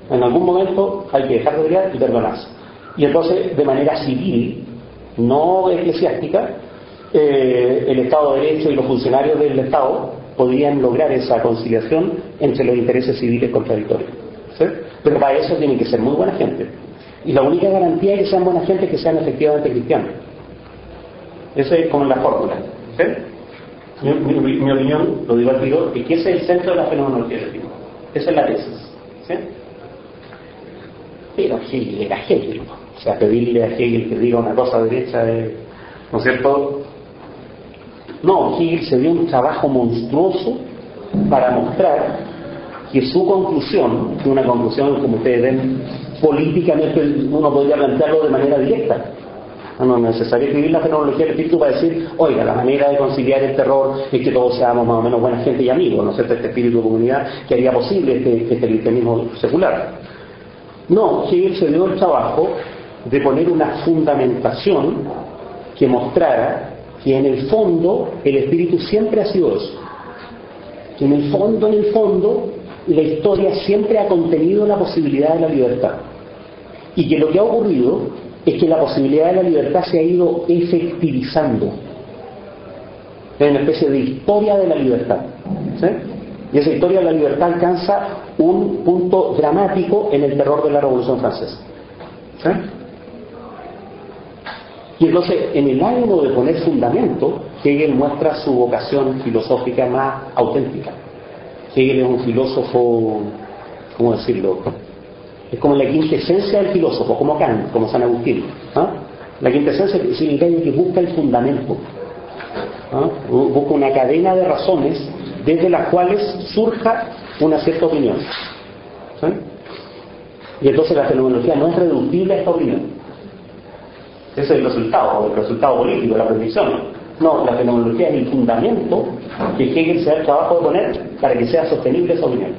En algún momento hay que dejar de pelear y perdonarse. Y entonces, de manera civil, no eclesiástica, el Estado de Derecho y los funcionarios del Estado podrían lograr esa conciliación entre los intereses civiles contradictorios. ¿Sí? Pero para eso tienen que ser muy buena gente. Y la única garantía de que sean buena gente es que sean efectivamente cristianos. Esa es como la fórmula. ¿Sí? Mi opinión, lo digo al tiro, es que ese es el centro de la fenomenología del tipo. Esa es la tesis. ¿Sí? Pero Hegel era Hegel. O sea, pedirle a Hegel que diga una cosa derecha, ¿no es cierto? No, Hegel se dio un trabajo monstruoso para mostrar que su conclusión, que una conclusión, como ustedes ven, políticamente uno podría plantearlo de manera directa. No es necesario escribir la fenomenología del espíritu para decir, oiga, la manera de conciliar el terror es que todos seamos más o menos buena gente y amigos, ¿no es cierto? Este espíritu de comunidad que haría posible este cristianismo secular. No, Hegel se dio el trabajo de poner una fundamentación que mostrara que en el fondo el espíritu siempre ha sido eso. Que en el fondo, la historia siempre ha contenido la posibilidad de la libertad. Y que lo que ha ocurrido es que la posibilidad de la libertad se ha ido efectivizando. Es una especie de historia de la libertad. ¿Sí? Y esa historia de la libertad alcanza un punto dramático en el terror de la Revolución Francesa. ¿Sí? Y entonces, en el ánimo de poner fundamento, Hegel muestra su vocación filosófica más auténtica. Hegel es un filósofo, ¿cómo decirlo? Es como la quintesencia del filósofo, como Kant, como San Agustín. La quintesencia significa que busca el fundamento. Busca una cadena de razones desde las cuales surja una cierta opinión. ¿Sí? Y entonces la fenomenología no es reductible a esta opinión. Ese es el resultado político, la predicción. No, la fenomenología es el fundamento que Hegel se da el trabajo de poner para que sea sostenible esa opinión.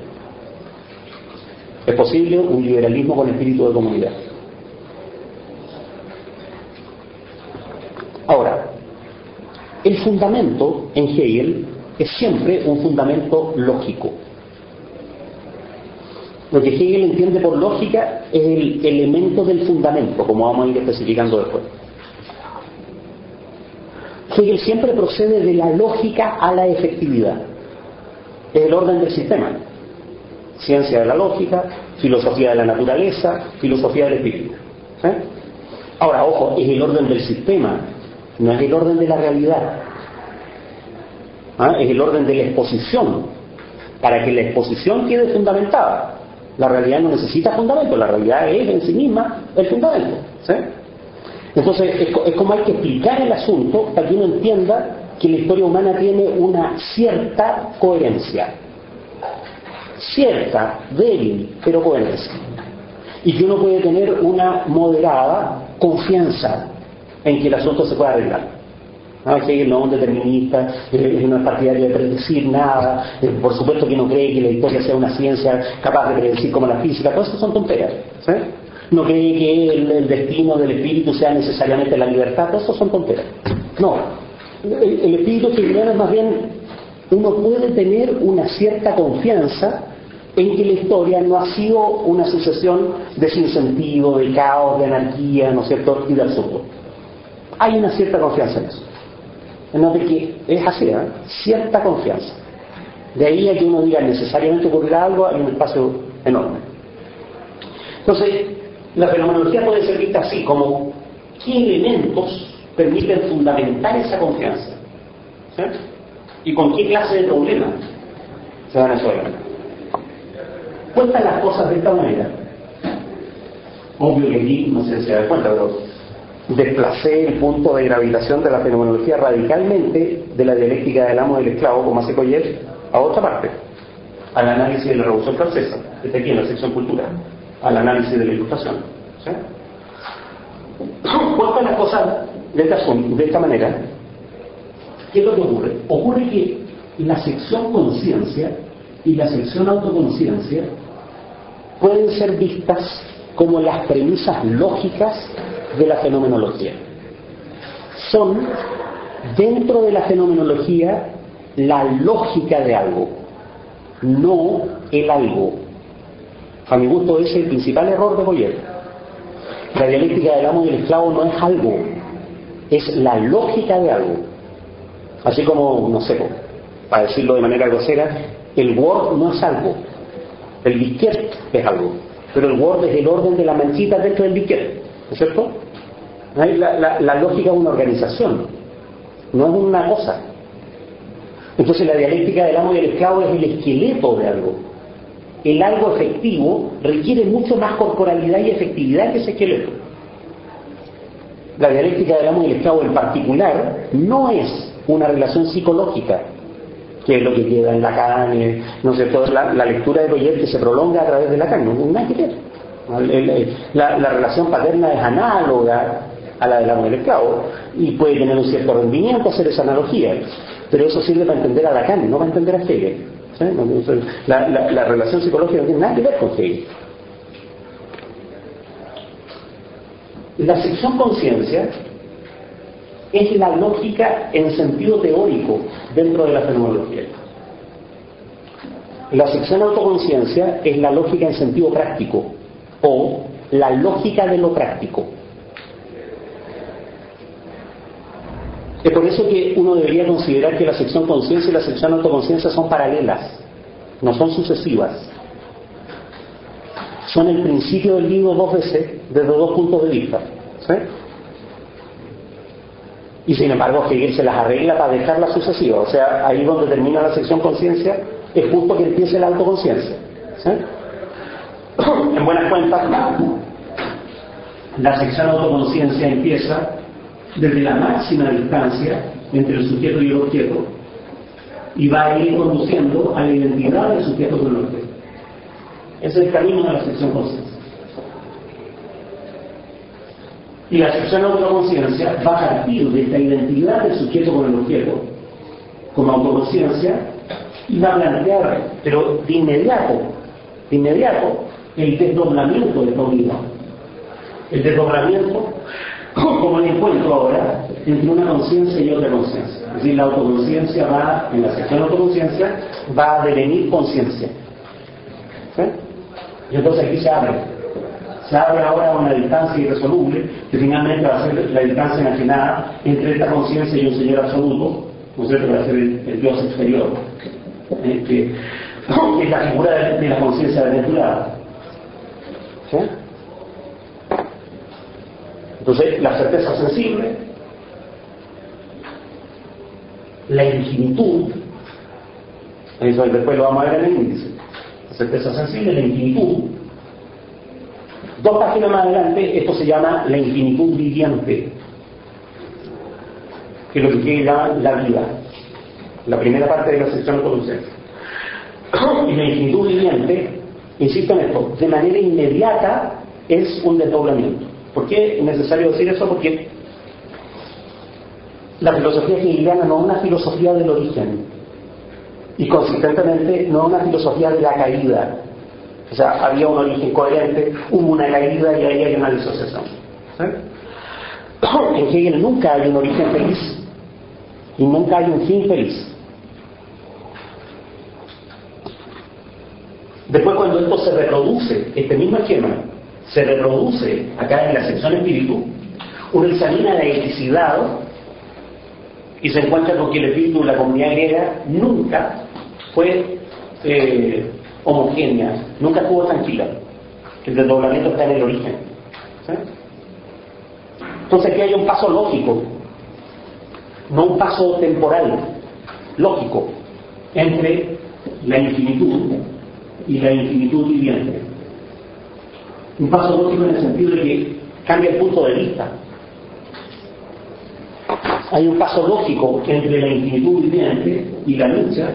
Es posible un liberalismo con espíritu de comunidad. Ahora, el fundamento en Hegel es siempre un fundamento lógico. Lo que Hegel entiende por lógica es el elemento del fundamento, como vamos a ir especificando después. Hegel siempre procede de la lógica a la efectividad. Es el orden del sistema. Ciencia de la lógica, filosofía de la naturaleza, filosofía del espíritu. ¿Sí? Ahora, ojo, es el orden del sistema, no es el orden de la realidad. Es el orden de la exposición, para que la exposición quede fundamentada. La realidad no necesita fundamento, la realidad es en sí misma el fundamento. ¿Sí? Entonces, es como hay que explicar el asunto para que uno entienda que la historia humana tiene una cierta coherencia. Cierta, débil, pero coherencia. Y que uno puede tener una moderada confianza en que el asunto se pueda arreglar. No, que no es un determinista, no es partidario de predecir nada, por supuesto que no cree que la historia sea una ciencia capaz de predecir como la física, todas esas son tonteras, ¿sí? No cree que el destino del espíritu sea necesariamente la libertad, todas esas son tonteras. No, el espíritu cristiano es más bien, uno puede tener una cierta confianza en que la historia no ha sido una sucesión de sinsentido, de caos, de anarquía, ¿no es cierto?, y de absurdo. Hay una cierta confianza en eso. No, de que es así, cierta confianza. De ahí a que uno diga necesariamente ocurrirá algo, hay un espacio enorme. Entonces, la fenomenología puede ser vista así, como qué elementos permiten fundamentar esa confianza, ¿sí? Y con qué clase de problemas se van a resolver. Cuentan las cosas de esta manera. Obvio que aquí, no sé si se da cuenta, pero desplacé el punto de gravitación de la fenomenología radicalmente de la dialéctica del amo y del esclavo, como hace Collier, a otra parte, al análisis de la Revolución Francesa, que está aquí en la sección cultura, al análisis de la Ilustración, ¿sí? Cuentan las cosas de esta manera. ¿Qué es lo que ocurre? Ocurre que la sección conciencia y la sección autoconciencia pueden ser vistas como las premisas lógicas de la fenomenología. Son, dentro de la fenomenología, la lógica de algo, no el algo. A mi gusto ese es el principal error de Boyer. La dialéctica del amo y del esclavo no es algo, es la lógica de algo. Así como, no sé, para decirlo de manera grosera, el Word no es algo, el disquete es algo, pero el Word es el orden de las manchitas dentro del disquete, ¿no es cierto? La lógica es una organización, no es una cosa. Entonces la dialéctica del amo y del esclavo es el esqueleto de algo. El algo efectivo requiere mucho más corporalidad y efectividad que ese esqueleto. La dialéctica del amo y el esclavo en particular no es una relación psicológica, que es lo que queda en Lacan, no sé, toda la lectura de Boyer que se prolonga a través de Lacan, no hay nada que ver. La relación paterna es análoga a la del amo y el esclavo y puede tener un cierto rendimiento hacer esa analogía, pero eso sirve para entender a Lacan, no para entender a Hegel, ¿sí? La relación psicológica no tiene nada que ver con Hegel. La sección conciencia es la lógica en sentido teórico dentro de la fenomenología. La sección autoconciencia es la lógica en sentido práctico o la lógica de lo práctico. Es por eso que uno debería considerar que la sección conciencia y la sección autoconciencia son paralelas, no son sucesivas. Son el principio del libro dos veces desde dos puntos de vista, ¿sí? Y sin embargo Hegel se las arregla para dejarlas sucesivas. O sea, ahí donde termina la sección conciencia es justo que empiece la autoconciencia, ¿sí? En buenas cuentas, la sección autoconciencia empieza desde la máxima distancia entre el sujeto y el objeto y va a ir conduciendo a la identidad del sujeto con el objeto. Ese es el camino de la sección conciencia. Y la sección autoconciencia va a partir de esta identidad del sujeto con el objeto como autoconciencia y va a plantear, pero de inmediato, el desdoblamiento de esta unidad. El desdoblamiento como el encuentro ahora entre una conciencia y otra conciencia. Es decir, la autoconciencia va, en la sección autoconciencia, va a devenir conciencia. ¿Sí? Y entonces aquí se abre ahora una distancia irresoluble que finalmente va a ser la distancia imaginada entre esta conciencia y un señor absoluto, ¿no es cierto?, que va a ser el Dios exterior, que es la figura de la conciencia desventurada. ¿Sí? Entonces, la certeza sensible, la infinitud, eso después lo vamos a ver en el índice, la certeza sensible, la infinitud. Dos páginas más adelante, esto se llama la infinitud viviente. que es lo que Hegel llama la vida, la primera parte de la sección autoconciencia. Y la infinitud viviente, insisto en esto, de manera inmediata es un desdoblamiento. ¿Por qué es necesario decir eso? Porque la filosofía hegeliana no es una filosofía del origen, y consistentemente no es una filosofía de la caída. O sea, había un origen coherente, hubo una caída y ahí hay una disociación. ¿Sí? En Hegel nunca hay un origen feliz y nunca hay un fin feliz. Después, cuando esto se reproduce, este mismo esquema se reproduce acá en la sección espíritu, uno examina la eticidad y se encuentra con que el espíritu de la comunidad griega nunca fue homogénea, nunca estuvo tranquila. El desdoblamiento está en el origen. ¿Sí? Entonces aquí hay un paso lógico, no un paso temporal, lógico, entre la infinitud y la infinitud viviente. Un paso lógico en el sentido de que cambia el punto de vista. Hay un paso lógico entre la infinitud viviente y la lucha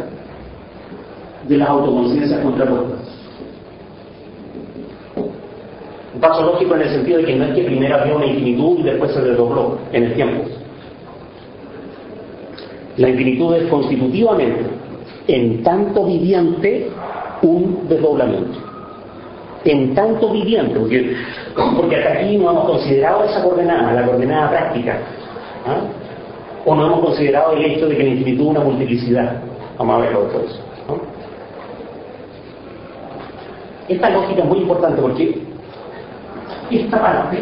de las autoconciencias contrapuestas. Un paso lógico en el sentido de que no es que primero había una infinitud y después se desdobló en el tiempo. La infinitud es constitutivamente, en tanto viviente, un desdoblamiento. En tanto viviente, porque hasta aquí no hemos considerado esa coordenada, la coordenada práctica. ¿Ah? O no hemos considerado el hecho de que la infinitud es una multiplicidad. Vamos a verlo después. ¿No? Esta lógica es muy importante porque esta parte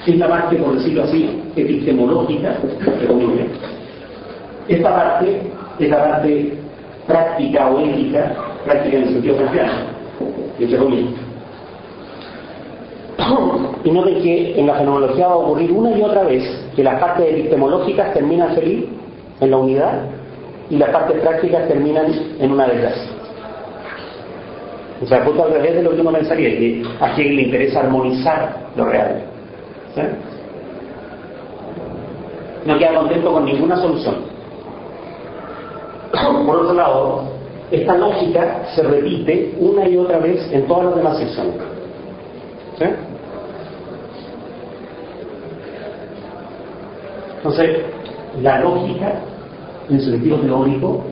es la parte, por decirlo así, epistemológica, entre comillas. Esta parte es la parte práctica o ética, práctica en el sentido kantiano, entre comillas. Y noten que en la fenomenología va a ocurrir una y otra vez que las partes epistemológicas terminan feliz en la unidad y las partes prácticas terminan en una desgracia. O sea, justo al revés de lo que uno pensaría, que a Hegel le interesa armonizar lo real. ¿Sí? No queda contento con ninguna solución. Por otro lado, esta lógica se repite una y otra vez en todas las demás secciones. ¿Sí? Entonces, la lógica en sentido teórico,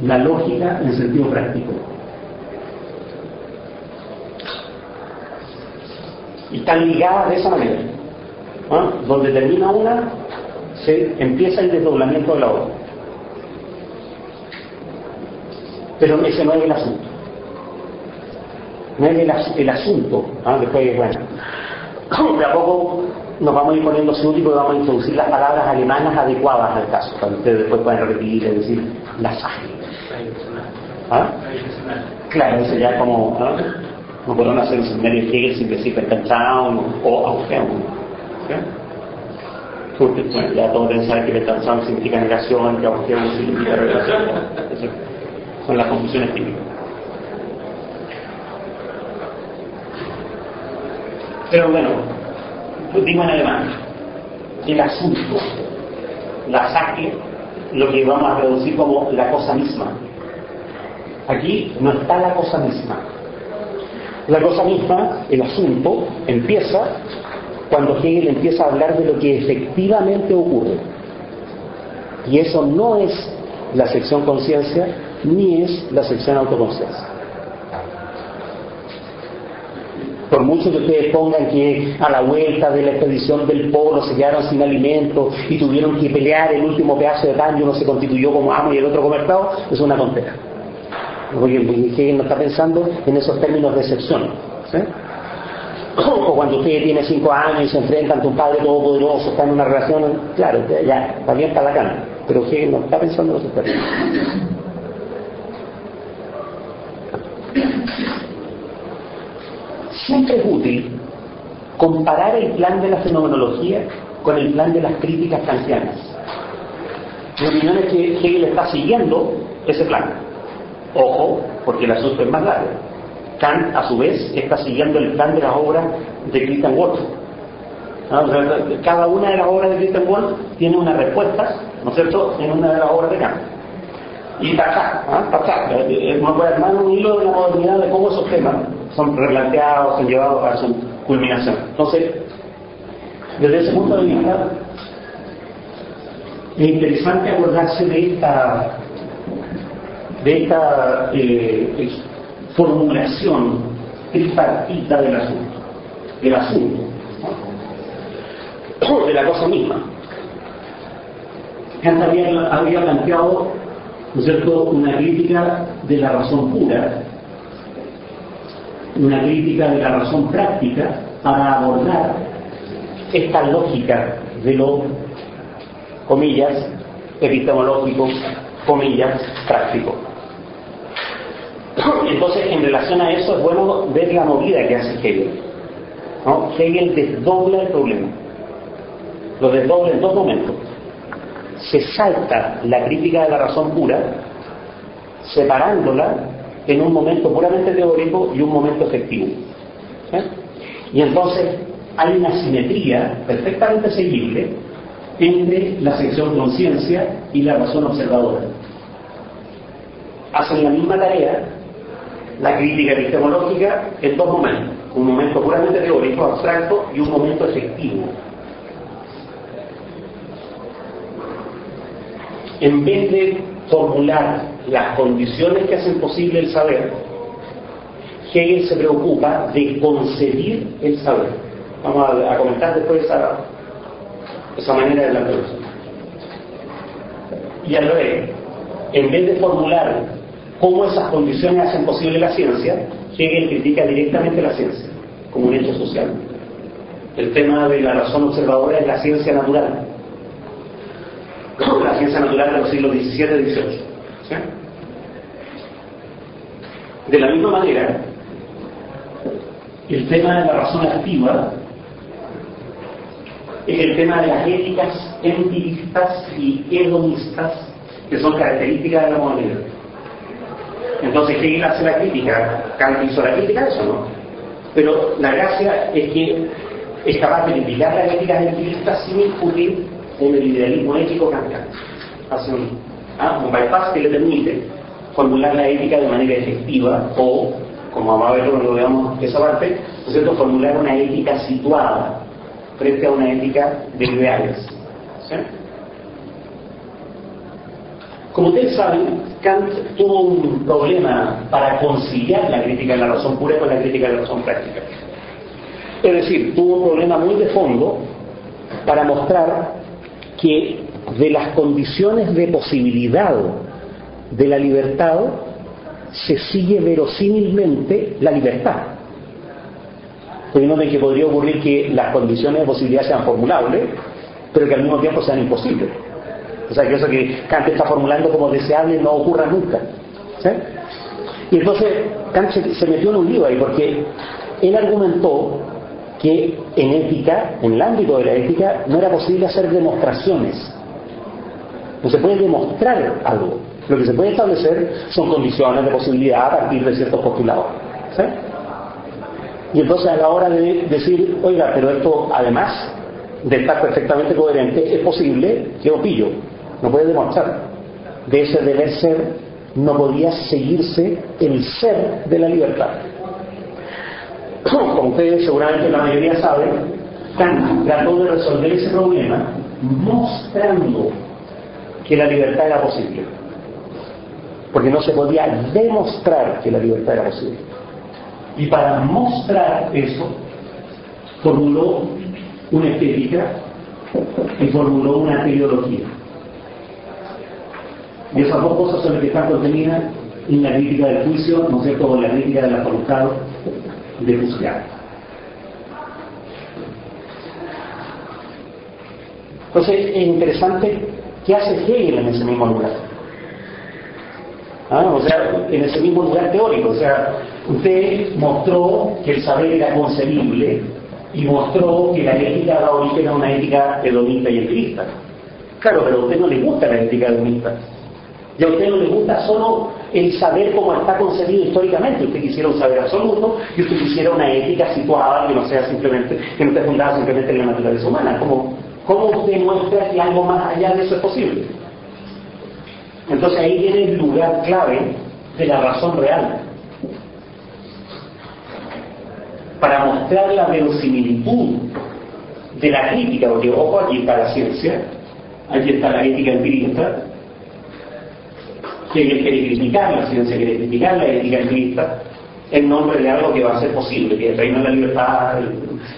la lógica en sentido práctico. Y están ligadas de esa manera. ¿Ah? Donde termina una, se empieza el desdoblamiento de la otra. Pero ese no es el asunto. No es el asunto. ¿Ah? Después, bueno, de a poco nos vamos a ir poniendo súbdito y vamos a introducir las palabras alemanas adecuadas al caso, para que ustedes después puedan repetir y decir la Sache. ¿Ah? Claro, eso ya como no podemos hacer un seminario de Hegel sin decir Weltanschauung o Aufhebung. Porque bueno, ya todos deben saber que Weltanschauung significa negación, que Aufhebung significa revelación. Son las confusiones típicas. Pero bueno, digo en alemán, el asunto, la Sache, lo que vamos a traducir como la cosa misma. Aquí no está la cosa misma. La cosa misma, el asunto, empieza cuando Hegel empieza a hablar de lo que efectivamente ocurre. Y eso no es la sección conciencia, ni es la sección autoconciencia. Por mucho que ustedes pongan que a la vuelta de la expedición del polo se quedaron sin alimento y tuvieron que pelear el último pedazo de pan y uno se constituyó como amo y el otro como esclavo, es una tontera. Porque Hegel no está pensando en esos términos de excepción. ¿Sí? O cuando usted tiene 5 años y se enfrenta ante un padre todopoderoso, está en una relación, claro, ya, está bien para la cana, pero Hegel no está pensando en esos términos. Siempre es útil comparar el plan de la fenomenología con el plan de las críticas kantianas. Mi opinión es que Hegel está siguiendo ese plan. Ojo, porque el asunto es más largo. Kant, a su vez, está siguiendo el plan de las obras de Christian Wolff. O sea, cada una de las obras de Christian Wolff tiene una respuesta, ¿no es cierto?, en una de las obras de Kant. Y uno puede armar un hilo de la modernidad de cómo esos temas son replanteados, son llevados a su culminación. Entonces, desde ese punto de vista, es interesante acordarse de esta formulación tripartita del asunto, ¿no?, de la cosa misma. Kant había planteado, ¿no es cierto?, una crítica de la razón pura, una crítica de la razón práctica para abordar esta lógica de lo, comillas, epistemológico, comillas, práctico. Entonces, en relación a eso es bueno ver la movida que hace Hegel, ¿no? Hegel desdobla el problema, lo desdobla en dos momentos. Se salta la crítica de la razón pura, separándola en un momento puramente teórico y un momento efectivo. Y entonces hay una simetría perfectamente seguible entre la sección conciencia y la razón observadora. Hacen la misma tarea, la crítica epistemológica, en dos momentos: un momento puramente teórico, abstracto, y un momento efectivo. En vez de formular las condiciones que hacen posible el saber, Hegel se preocupa de concebir el saber. Vamos a comentar después esa manera de plantearlo. Y al revés, en vez de formular cómo esas condiciones hacen posible la ciencia, Hegel critica directamente la ciencia como un hecho social. El tema de la razón observadora es la ciencia natural. La ciencia natural de los siglos XVII y XVIII. ¿Sí? De la misma manera, el tema de la razón activa es el tema de las éticas empiristas y hedonistas, que son características de la modernidad. Entonces Hegel hace la crítica, Kant hizo la crítica de eso, ¿no? Pero la gracia es que es capaz de criticar las éticas empiristas sin incurrir en el idealismo ético kantiano. Hace un bypass que le permite formular la ética de manera efectiva, o, como vamos a ver cuando veamos esa parte, ¿no es cierto?, formular una ética situada frente a una ética de ideales. ¿Sí? Como ustedes saben, Kant tuvo un problema para conciliar la crítica de la razón pura con la crítica de la razón práctica. Es decir, tuvo un problema muy de fondo para mostrar que de las condiciones de posibilidad de la libertad se sigue verosímilmente la libertad. Porque no ven que podría ocurrir que las condiciones de posibilidad sean formulables, pero que al mismo tiempo sean imposibles. O sea, que eso que Kant está formulando como deseable no ocurra nunca. ¿Sí? Y entonces Kant se metió en un lío ahí, porque él argumentó que en ética, en el ámbito de la ética, no era posible hacer demostraciones. No se puede demostrar algo. Lo que se puede establecer son condiciones de posibilidad a partir de ciertos postulados. ¿Sí? Y entonces a la hora de decir, oiga, pero esto además de estar perfectamente coherente, es posible, yo pillo, no puede demostrar. De ese deber ser no podía seguirse el ser de la libertad. Como ustedes seguramente la mayoría saben, Kant trató de resolver ese problema mostrando que la libertad era posible, porque no se podía demostrar que la libertad era posible. Y para mostrar eso formuló una estética y formuló una teleología. Y esas dos cosas son las que están contenidas en la crítica del juicio, ¿no es cierto?, o en la crítica de la voluntad de juzgar. Entonces es interesante qué hace Hegel en ese mismo lugar. O sea, en ese mismo lugar teórico. O sea, usted mostró que el saber era concebible y mostró que la ética da origen a una ética hedonista y empirista. Claro, pero a usted no le gusta la ética hedonista. Y a usted no le gusta solo el saber como está concebido históricamente. Usted quisiera un saber absoluto y usted quisiera una ética situada que no sea simplemente, que no esté fundada simplemente en la naturaleza humana. ¿Cómo usted muestra que algo más allá de eso es posible? Entonces ahí viene el lugar clave de la razón real. Para mostrar la verosimilitud de la crítica, porque ojo, aquí está la ciencia, aquí está la ética empirista, que quiere criticar, la ciencia quiere criticar la ética empirista en nombre de algo que va a ser posible, que el reino de la libertad,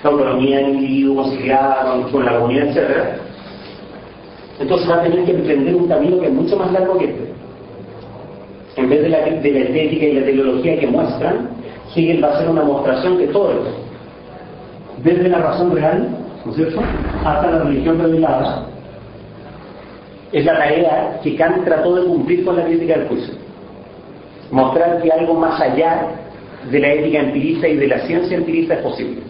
la autonomía del individuo conciliada con la comunidad, etc. Entonces va a tener que emprender un camino que es mucho más largo que este. En vez de la estética y la teleología que muestran, Hegel va a hacer una demostración que todo esto, desde la razón real, ¿no es cierto?, hasta la religión revelada, es la tarea que Kant trató de cumplir con la crítica del juicio. Mostrar que algo más allá de la ética empirista y de la ciencia empirista es posible.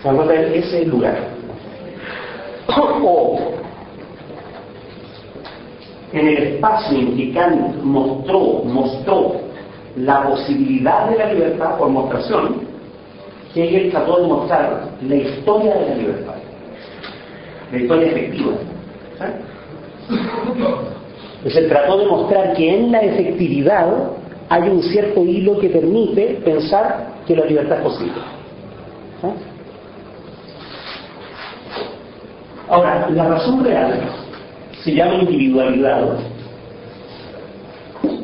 ¿Se dan cuenta? Ese es el lugar. O en el espacio en que Kant mostró la posibilidad de la libertad por mostración, Hegel trató de mostrar la historia de la libertad, la historia efectiva. Entonces trató de mostrar que en la efectividad hay un cierto hilo que permite pensar que la libertad es posible. Ahora, la razón real se llama individualidad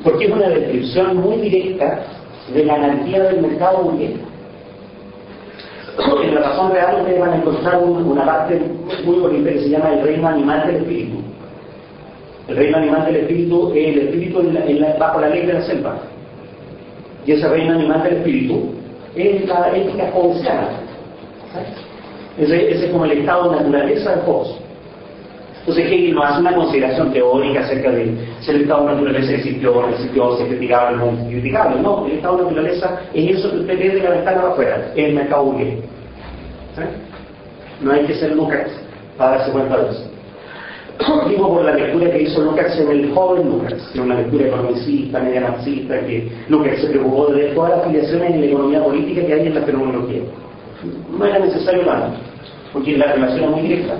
porque es una descripción muy directa de la anarquía del mercado burgués. En la razón real ustedes van a encontrar una parte muy bonita que se llama el reino animal del espíritu. El reino animal del espíritu es el espíritu bajo la ley de la selva. Y ese reino animal del espíritu es la ética hobbesiana. Ese es como el estado de naturaleza de Hobbes. Entonces Hegel no hace una consideración teórica acerca de si el estado de naturaleza existió, si es criticable o no es criticable. No, el estado de naturaleza es eso que usted ve de la ventana de afuera, es el mercado burgués. No hay que ser Lukács para darse cuenta de eso. Digo por la lectura que hizo Lukács en el joven Lukács, una lectura economicista, media marxista, que Lukács se preocupó de ver todas las afiliaciones en la economía política que hay en la fenomenología. No era necesario nada, porque la relación es muy directa.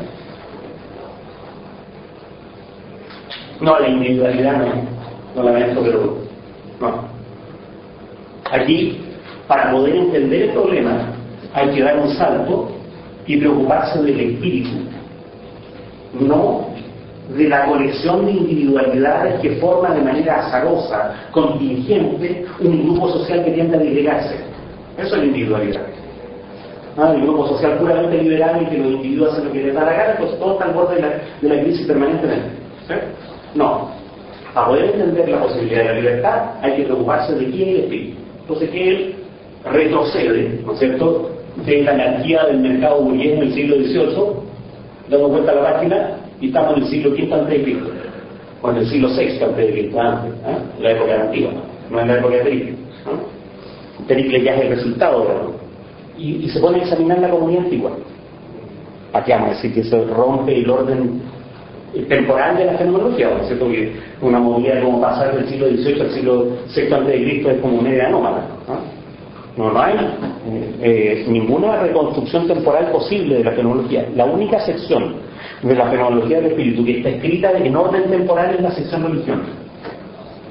No, la individualidad no lamento, pero no. Aquí, para poder entender el problema, hay que dar un salto y preocuparse del espíritu, no de la colección de individualidades que forman de manera azarosa, contingente, un grupo social que tiende a disgregarse. Eso es la individualidad. El grupo social puramente liberal y que los individuos hacen lo que les da la gana, pues todo está al borde de la crisis permanentemente. ¿Sí? No. Para poder entender la posibilidad de la libertad hay que preocuparse de quién es el espíritu. Entonces que él retrocede, ¿no es cierto?, de la anarquía del mercado burgués en el siglo XVIII, dando vuelta a la página, y estamos en el siglo V antes de Cristo, o en el siglo VI antes de Cristo, la época antigua, no es la época de Pericles. Pericles ya es el resultado, ¿no? Y se pone a examinar la comunidad antigua. ¿Para qué vamos a decir que se rompe el orden temporal de la fenomenología? ¿No es cierto? Que una movilidad como pasar del siglo XVIII al siglo VI antes de Cristo es como media anómala. No hay ninguna reconstrucción temporal posible de la fenomenología. La única sección de la fenomenología del espíritu que está escrita en orden temporal es la sección religión.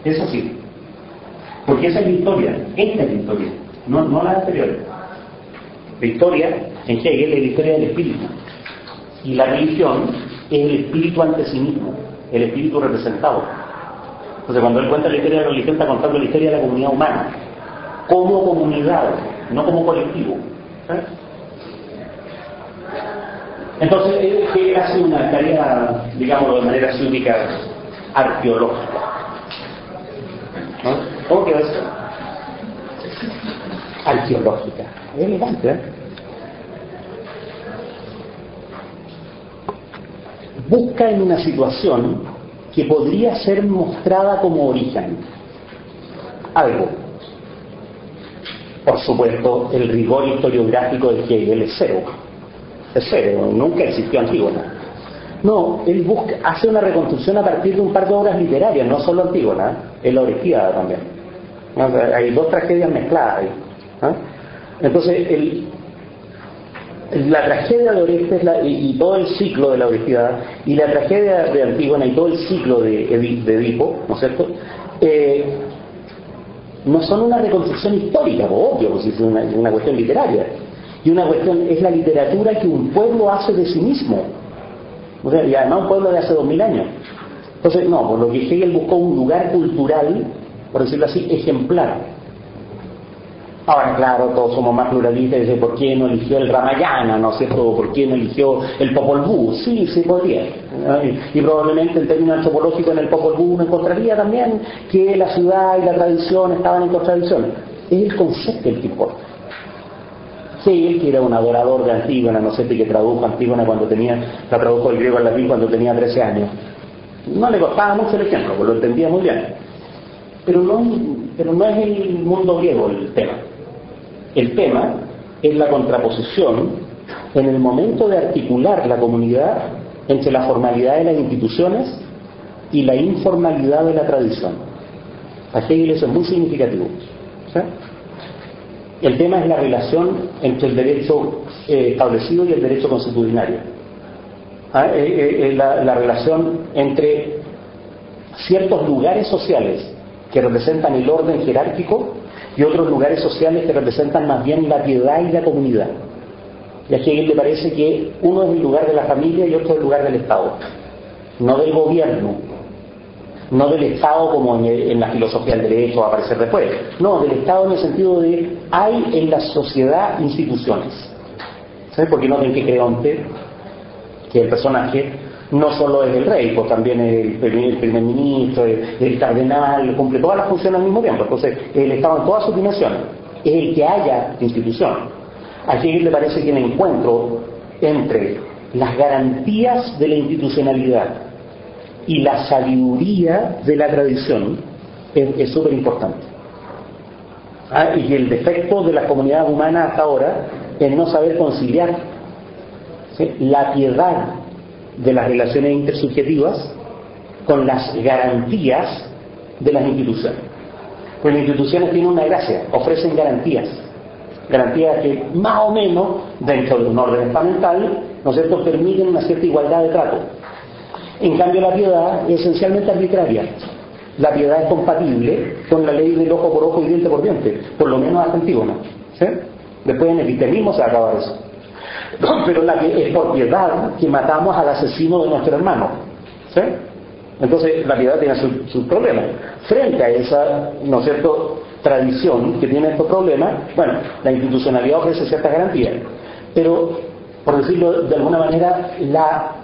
Es así. Porque esa es la historia. Esta es la historia, no la anterior. La historia en Hegel es la historia del espíritu. Y la religión es el espíritu ante sí mismo, el espíritu representado. Entonces cuando él cuenta la historia de la religión está contando la historia de la comunidad humana, como comunidad, no como colectivo. Entonces él hace una tarea, digamos de manera ciútica, arqueológica. ¿No? ¿Cómo queda eso? Arqueológica. Es elegante, ¿eh? Busca en una situación que podría ser mostrada como origen algo. Por supuesto, el rigor historiográfico de Hegel es cero. Es cero, nunca existió Antígona. No, él hace una reconstrucción a partir de un par de obras literarias, no solo Antígona, es la Orestiada también. Hay dos tragedias mezcladas ahí. Entonces, la tragedia de Orestes y todo el ciclo de la Orestiada, y la tragedia de Antígona y todo el ciclo de Edipo, ¿no es cierto?, no son una reconstrucción histórica, obvio, pues es una cuestión literaria. Y una cuestión es la literatura que un pueblo hace de sí mismo. O sea, y además un pueblo de hace 2000 años. Entonces, no, por lo que Hegel buscó un lugar cultural, por decirlo así, ejemplar. Ahora, claro, todos somos más pluralistas, de por qué no eligió el Ramayana, ¿no es cierto? ¿Por qué no eligió el Popol Vuh? Sí, sí podría. Y probablemente en términos antropológicos en el Popol Vuh uno encontraría también que la ciudad y la tradición estaban en contradicción. Es el concepto el que importa. Hegel, que era un adorador de Antígona, no sé, que tradujo Antígona la tradujo del griego al latín cuando tenía 13 años. No le costaba mucho el ejemplo, porque lo entendía muy bien. Pero no es el mundo griego el tema. El tema es la contraposición en el momento de articular la comunidad entre la formalidad de las instituciones y la informalidad de la tradición. Para Hegel eso es muy significativo. ¿Sí? El tema es la relación entre el derecho establecido y el derecho consuetudinario. La relación entre ciertos lugares sociales que representan el orden jerárquico y otros lugares sociales que representan más bien la piedad y la comunidad. Y a Hegel le parece que uno es el lugar de la familia y otro es el lugar del Estado, no del gobierno, no del Estado como en la filosofía del derecho va a aparecer después, no, del Estado en el sentido de hay en la sociedad instituciones. ¿Sabes por qué no ven que Creonte, que el personaje no solo es el rey, pues también es el primer ministro, el cardenal, cumple todas las funciones al mismo tiempo? Entonces el Estado en todas sus dimensiones es el que haya institución. A Hegel le parece que el encuentro entre las garantías de la institucionalidad y la sabiduría de la tradición es súper importante. Y el defecto de las comunidades humanas hasta ahora es no saber conciliar, ¿sí?, la piedad de las relaciones intersubjetivas con las garantías de las instituciones. Pues las instituciones tienen una gracia, ofrecen garantías que más o menos dentro de un orden estamental, ¿no es cierto?, permiten una cierta igualdad de trato. En cambio la piedad es esencialmente arbitraria. La piedad es compatible con la ley del ojo por ojo y diente por diente, por lo menos hasta Antígona, ¿sí? Después en el cristianismo se va a acabar eso. Pero es por piedad que matamos al asesino de nuestro hermano, ¿sí? Entonces la piedad tiene sus problemas. Frente a esa, ¿no es cierto?, tradición que tiene estos problemas, bueno, la institucionalidad ofrece ciertas garantías, pero, por decirlo de alguna manera, la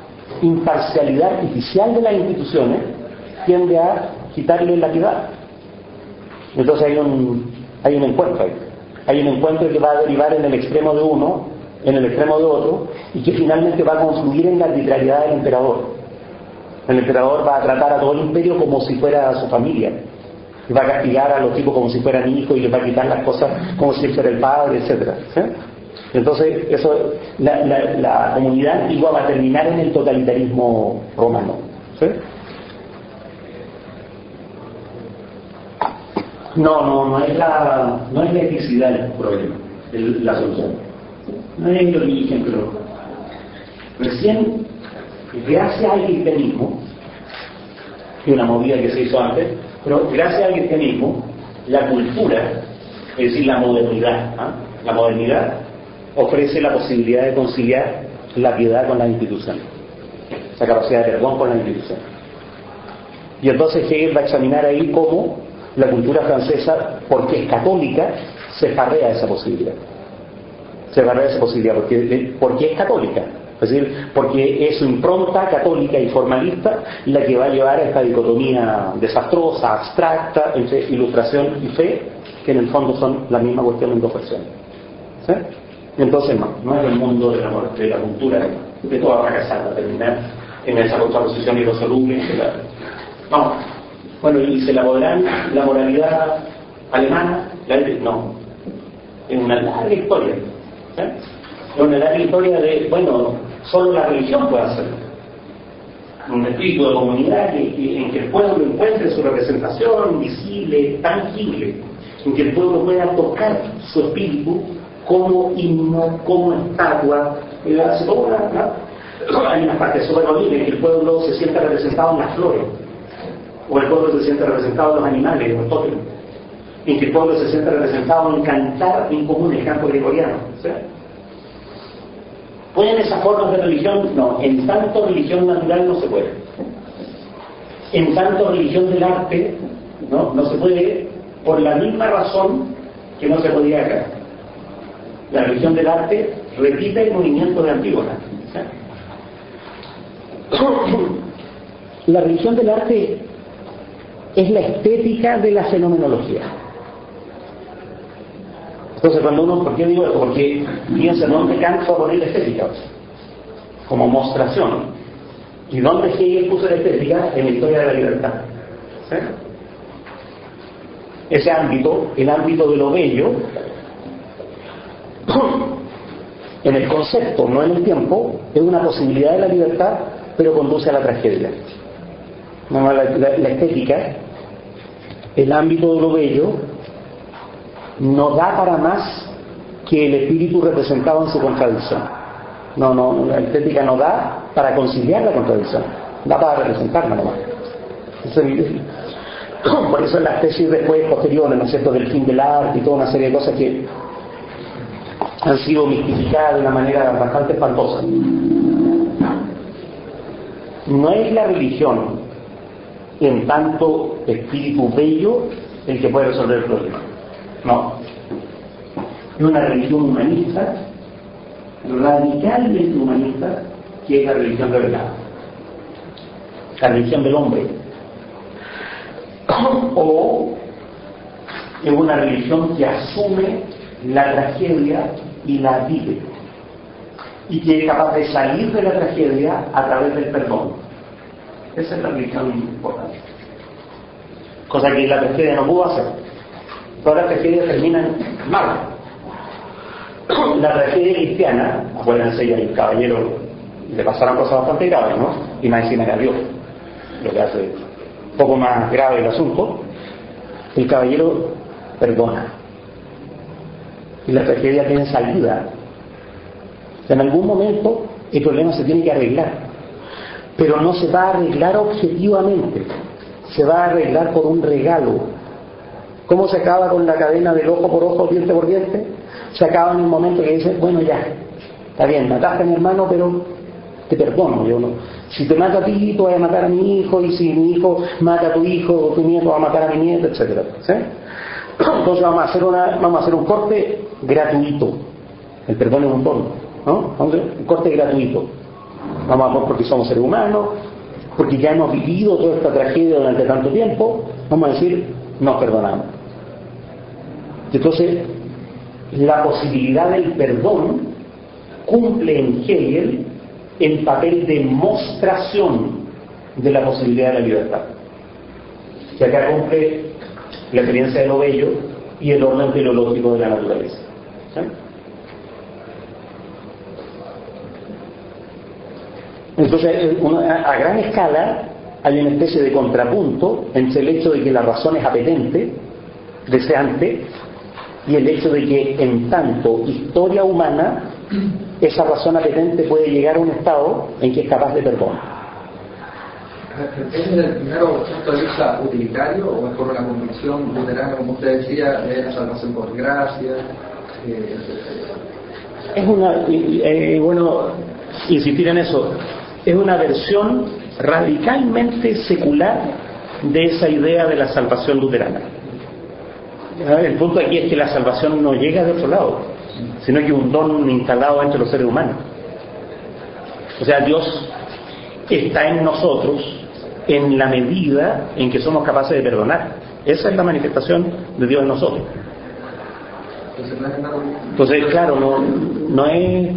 imparcialidad artificial de las instituciones tiende a quitarle la piedad. Entonces hay un encuentro ahí. Hay un encuentro que va a derivar en el extremo de uno, en el extremo de otro, y que finalmente va a confluir en la arbitrariedad del emperador. El emperador va a tratar a todo el imperio como si fuera su familia, y va a castigar a los tipos como si fueran hijos y les va a quitar las cosas como si fuera el padre, etc. ¿Sí? Entonces eso, la comunidad antigua va a terminar en el totalitarismo romano, ¿sí? No es la etnicidad el problema, la solución. No es el origen, pero recién, gracias al cristianismo, que una movida que se hizo antes, pero gracias al cristianismo, la cultura, es decir, la modernidad ofrece la posibilidad de conciliar la piedad con las instituciones, la capacidad de perdón con las instituciones. Y entonces Hegel va a examinar ahí cómo la cultura francesa, porque es católica, se farrea esa posibilidad. Porque es católica. Es decir, porque es su impronta católica y formalista la que va a llevar a esta dicotomía desastrosa, abstracta, entre ilustración y fe, que en el fondo son la misma cuestión en dos versiones. ¿Sí? Entonces no es el mundo de la cultura que todo va a fracasar, va a terminar en esa contraposición irresoluble. Vamos. Bueno, y se elaborarán la moralidad alemana, no, es una larga historia. ¿Sí? Es una larga historia de, bueno, solo la religión puede hacerlo. un espíritu de comunidad en que el pueblo encuentre su representación visible, tangible, en que el pueblo pueda tocar su espíritu como himno, como estatua. Hay una parte súper bonita en que el pueblo se siente representado en las flores, o el pueblo se siente representado en los animales, en los tótems, en que el pueblo se siente representado en cantar en común el canto gregoriano. ¿Sí? ¿Pueden esas formas de religión? No, en tanto religión natural no se puede. En tanto religión del arte, no se puede, por la misma razón que no se podía acá. La religión del arte repite el movimiento de Antígona. La religión del arte es la estética de la fenomenología. Entonces, cuando uno, ¿por qué digo esto? Porque piensa, ¿dónde Kant fue a poner la estética? Como mostración. ¿Y dónde Hegel puso la estética? En la historia de la libertad. ¿Sí? Ese ámbito, el ámbito de lo bello, en el concepto, no en el tiempo, es una posibilidad de la libertad, pero conduce a la tragedia. La estética, el ámbito de lo bello, no da para más que el espíritu representado en su contradicción. La estética no da para conciliar la contradicción, da para representarla nomás. Por eso en las tesis después posteriores, ¿no es cierto?, del fin del arte y toda una serie de cosas que han sido mistificadas de una manera bastante espantosa. No es la religión, en tanto espíritu bello, el que puede resolver el problema. No. Es una religión humanista, radicalmente humanista, que es la religión de verdad. La religión del hombre. O es una religión que asume la tragedia y la vive. Y que es capaz de salir de la tragedia a través del perdón. Esa es la religión importante. Cosa que la tragedia no pudo hacer. Todas las tragedias terminan mal. La tragedia cristiana, acuérdense, y al caballero le pasaron cosas bastante graves, ¿no? Y más encima era Dios, lo que hace un poco más grave el asunto. El caballero perdona. Y la tragedia tiene salida. O sea, en algún momento el problema se tiene que arreglar. Pero no se va a arreglar objetivamente. Se va a arreglar por un regalo. ¿Cómo se acaba con la cadena del ojo por ojo, diente por diente? Se acaba en un momento que dice, bueno, ya, está bien, mataste a mi hermano, pero te perdono. Yo no. Si te mata a ti, tú vas a matar a mi hijo, y si mi hijo mata a tu hijo, tu nieto va a matar a mi nieto, etc. ¿Sí? Entonces vamos a hacer un corte gratuito. El perdón es un don, ¿no? Un corte gratuito. Porque somos seres humanos, porque ya hemos vivido toda esta tragedia durante tanto tiempo, vamos a decir, nos perdonamos. Entonces, la posibilidad del perdón cumple en Hegel el papel de mostración de la posibilidad de la libertad. Y acá cumple la experiencia de lo bello y el orden teleológico de la naturaleza. ¿Sí? Entonces, a gran escala hay una especie de contrapunto entre el hecho de que la razón es apetente, deseante, y el hecho de que en tanto historia humana, esa razón apetente puede llegar a un estado en que es capaz de perdón. ¿Es el primero punto de vista utilitario o es por una convicción luterana, como usted decía, de la salvación por gracia? Es bueno insistir en eso, es una versión radicalmente secular de esa idea de la salvación luterana. El punto aquí es que la salvación no llega de otro lado, sino que es un don instalado entre los seres humanos. O sea, Dios está en nosotros en la medida en que somos capaces de perdonar. Esa es la manifestación de Dios en nosotros. Entonces, claro, no es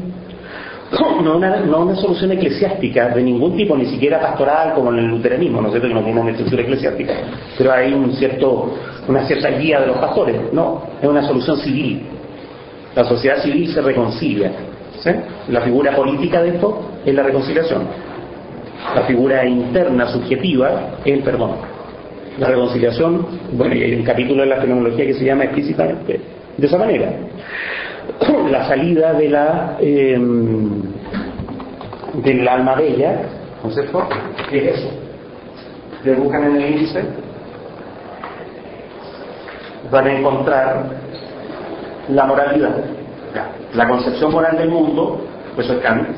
una solución eclesiástica de ningún tipo, ni siquiera pastoral como en el luteranismo, ¿no es cierto?, que no tiene una estructura eclesiástica, pero hay una cierta guía de los pastores. No, es una solución civil. La sociedad civil se reconcilia, ¿sí? La figura política de esto es la reconciliación. La figura interna subjetiva es el perdón. La reconciliación, bueno, y hay un capítulo de la fenomenología que se llama explícitamente de esa manera. La salida de del alma bella, ¿no es cierto? ¿Qué es eso? Le buscan en el índice, van a encontrar la moralidad, la concepción moral del mundo, pues eso es Kant,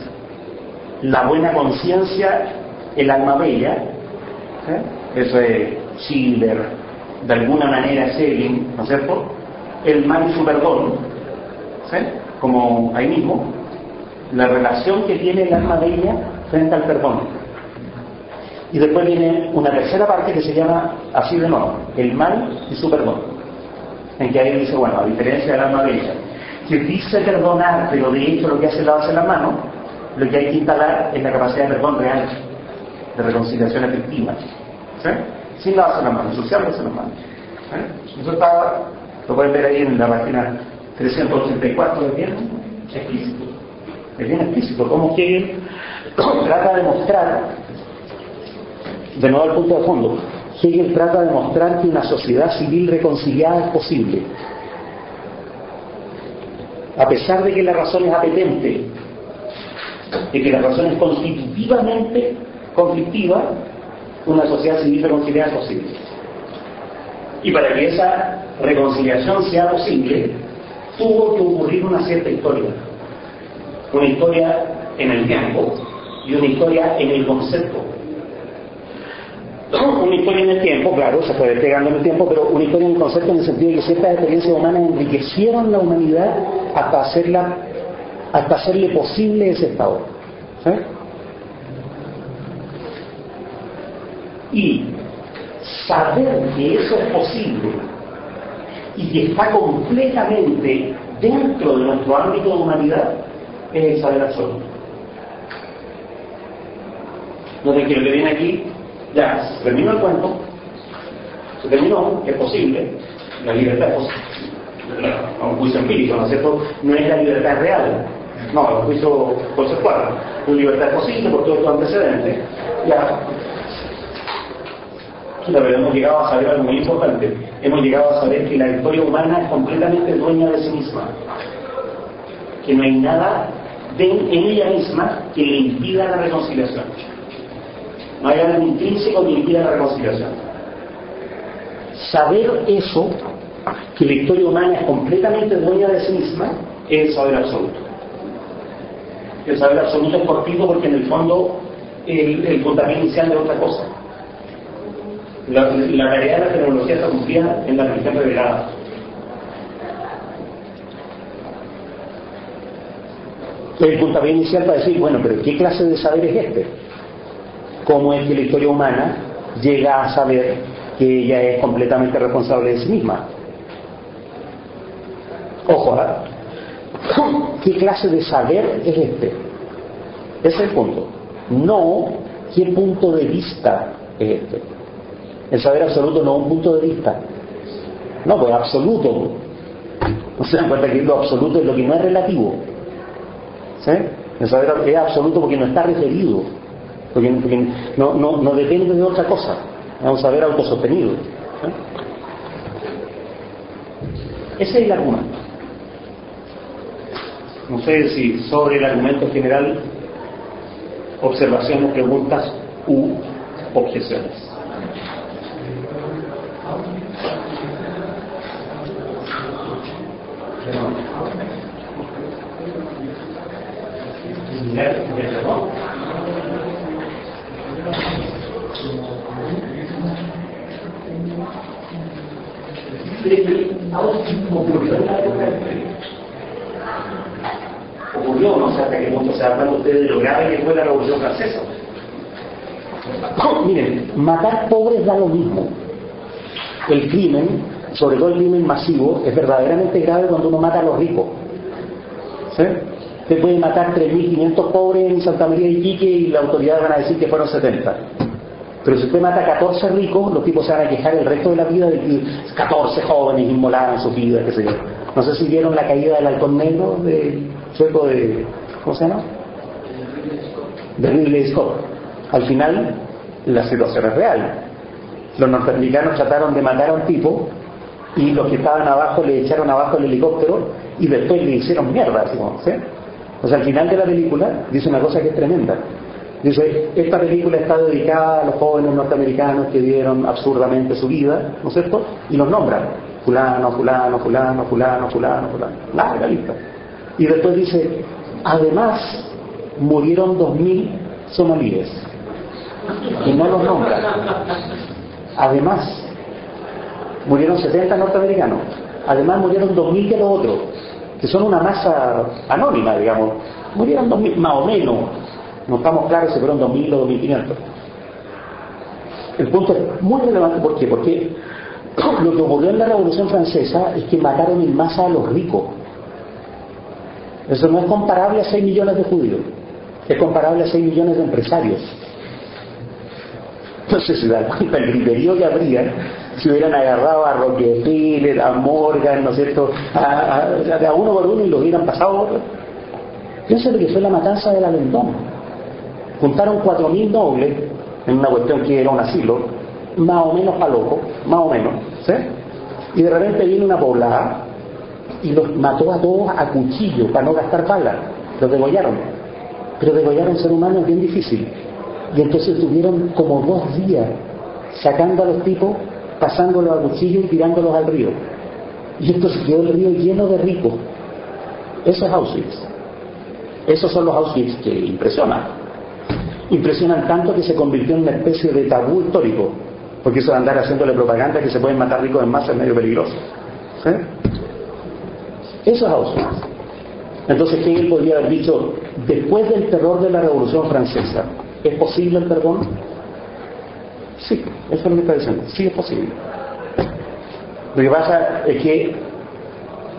la buena conciencia, el alma bella, eso es Schiller, de alguna manera Schelling, ¿no es cierto? El mal y su perdón, ¿sí? Como ahí mismo, la relación que tiene el alma bella frente al perdón. Y después viene una tercera parte que se llama así de nuevo, el mal y su perdón, en que ahí dice, bueno, a diferencia del alma bella, que dice perdonar, pero de hecho lo que hace es lavarse las manos, lo que hay que instalar es la capacidad de perdón real, de reconciliación efectiva, ¿sí? Sin lavarse las manos, ensuciándose las manos. Eso está, lo pueden ver ahí en la página 384 de Hegel, explícito. Es bien explícito, como Hegel trata de mostrar, de nuevo al punto de fondo, Hegel trata de mostrar que una sociedad civil reconciliada es posible. A pesar de que la razón es apetente, de que la razón es constitutivamente conflictiva, una sociedad civil reconciliada es posible. Y para que esa reconciliación sea posible, tuvo que ocurrir una cierta historia. Una historia en el tiempo y una historia en el concepto. Una historia en el tiempo, claro, se fue despegando en el tiempo, pero una historia en el concepto en el sentido de que ciertas experiencias humanas enriquecieron la humanidad hasta hacerle posible ese estado. ¿Sí? Y saber que eso es posible y que está completamente dentro de nuestro ámbito de humanidad es el saber absoluto. Noten que lo que viene aquí, ya se terminó el cuento, se terminó, es posible, la libertad es posible, un juicio empírico, ¿no es cierto? No es la libertad real, no, el juicio conceptual, la libertad es posible por todos estos antecedentes, ya. Pero hemos llegado a saber algo muy importante, hemos llegado a saber que la historia humana es completamente dueña de sí misma, que no hay nada en ella misma que le impida la reconciliación. No hay algo intrínseco que impida la reconciliación. Saber eso, que la historia humana es completamente dueña de sí misma, es el saber absoluto. El saber absoluto es cortito porque en el fondo el puntapié inicial de otra cosa. La tarea de la fenomenología está cumplida en la religión revelada. El puntapié inicial para decir, bueno, pero ¿qué clase de saber es este? ¿Cómo es que la historia humana llega a saber que ella es completamente responsable de sí misma? Ojo, ¿qué clase de saber es este? Ese es el punto. No, ¿qué punto de vista es este? El saber absoluto no es un punto de vista. No, pues absoluto. No se dan cuenta que lo absoluto es lo que no es relativo. ¿Sí? El saber es absoluto porque no está referido. Porque no depende de otra cosa. Es un saber autosostenido. ¿Sí? Ese es el argumento. No sé si sobre el argumento general, observaciones, preguntas u objeciones. Ocurrió, no sé hasta qué punto se dan cuenta ustedes de lo grave que fue la Revolución Francesa. Miren, matar pobres da lo mismo. El crimen, sobre todo el crimen masivo, es verdaderamente grave cuando uno mata a los ricos. ¿Sí? Usted puede matar 3.500 pobres en Santa María de Iquique y la autoridad van a decir que fueron 70. Pero si usted mata a 14 ricos, los tipos se van a quejar el resto de la vida de que 14 jóvenes inmolaban su vida, qué sé yo. No sé si vieron la caída del halcón negro del sueco de... ¿cómo se llama? De Ridley Scott. al final la situación es real. Los norteamericanos trataron de matar a un tipo y los que estaban abajo le echaron abajo el helicóptero y después le hicieron mierda, así como, ¿sí? O sea, al final de la película dice una cosa que es tremenda. Dice, esta película está dedicada a los jóvenes norteamericanos que dieron absurdamente su vida, ¿no es cierto? Y los nombran, fulano, fulano, fulano, fulano, fulano, fulano, larga lista. Y después dice, además murieron 2000 somalíes. Y no los nombran. Además, murieron 70 norteamericanos. Además murieron 2000 de los otros, que son una masa anónima, digamos. Murieron 2000, más o menos. No estamos claros si fueron 2000 o 2500. El punto es muy relevante. ¿Por qué? Porque lo que ocurrió en la Revolución Francesa es que mataron en masa a los ricos. Eso no es comparable a 6 millones de judíos. Es comparable a 6 millones de empresarios. No sé si da cuenta el griterío que habría si hubieran agarrado a Rockefeller, a Morgan, ¿no es cierto?, a uno por uno y lo hubieran pasado. Piensen que fue la matanza de la Vendôme. Juntaron 4.000 nobles en una cuestión que era un asilo, más o menos para locos, más o menos, ¿sí? Y de repente viene una poblada y los mató a todos a cuchillo para no gastar balas. Los degollaron. Pero degollar a un ser humano es bien difícil. Y entonces tuvieron como 2 días sacando a los tipos, pasándolos a cuchillo y tirándolos al río. Y entonces quedó el río lleno de ricos. Eso es Auschwitz. Esos son los Auschwitz que impresionan. Impresionan tanto que se convirtió en una especie de tabú histórico, porque eso de andar haciéndole propaganda que se pueden matar ricos en masa es medio peligroso, ¿sí? Eso es Auschwitz. Entonces Hegel podría haber dicho, después del terror de la Revolución Francesa, ¿es posible el perdón? Sí, eso es lo que está diciendo, sí es posible. Lo que pasa es que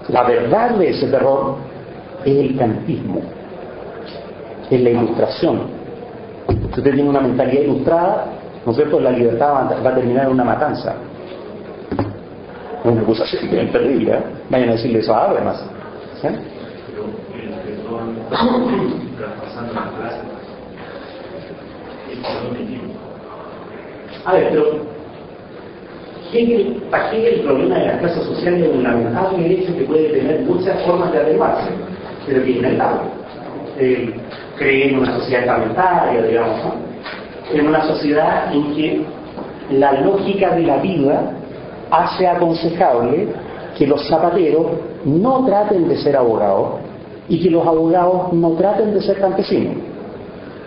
la verdad de ese terror es el kantismo, es la ilustración. Si usted tiene una mentalidad ilustrada, ¿no es cierto?, la libertad va a terminar en una matanza. Es una acusación bien terrible, ¿eh? Vayan a decirle eso a Habermas, ¿sí? A ver, pero para Hegel el problema de las clases sociales es un lamentable hecho que puede tener muchas formas de atenuarse, pero que es inevitable. Cree en una sociedad estamentaria, digamos, ¿no? En una sociedad en que la lógica de la vida hace aconsejable que los zapateros no traten de ser abogados y que los abogados no traten de ser campesinos.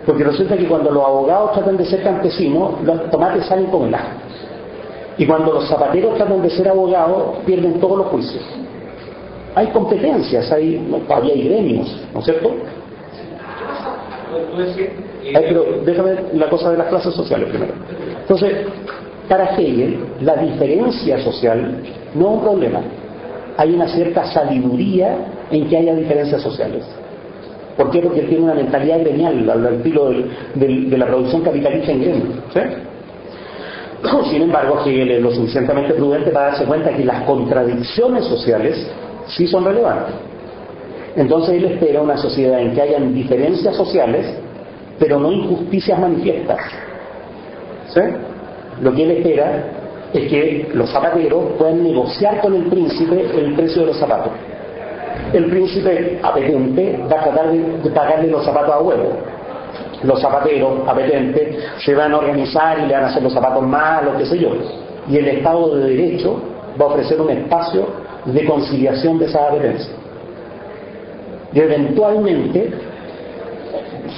Porque resulta que cuando los abogados tratan de ser campesinos, los tomates salen con el ajo. Y cuando los zapateros tratan de ser abogados, pierden todos los juicios. Hay competencias, todavía hay gremios, ¿no es cierto? Pero déjame ver la cosa de las clases sociales primero. Entonces, para Hegel, la diferencia social no es un problema. Hay una cierta sabiduría en que haya diferencias sociales. ¿Por qué? Porque él tiene una mentalidad gremial, al estilo de la producción capitalista en gremio, ¿sí? Sin embargo, Hegel es lo suficientemente prudente para darse cuenta que las contradicciones sociales sí son relevantes. Entonces él espera una sociedad en que hayan diferencias sociales, pero no injusticias manifiestas, ¿sí? Lo que él espera es que los zapateros puedan negociar con el príncipe el precio de los zapatos. El príncipe apetente va a tratar de pagarle los zapatos a huevo. Los zapateros apetentes se van a organizar y le van a hacer los zapatos malos, qué sé yo. Y el Estado de Derecho va a ofrecer un espacio de conciliación de esas apetencias. Y eventualmente,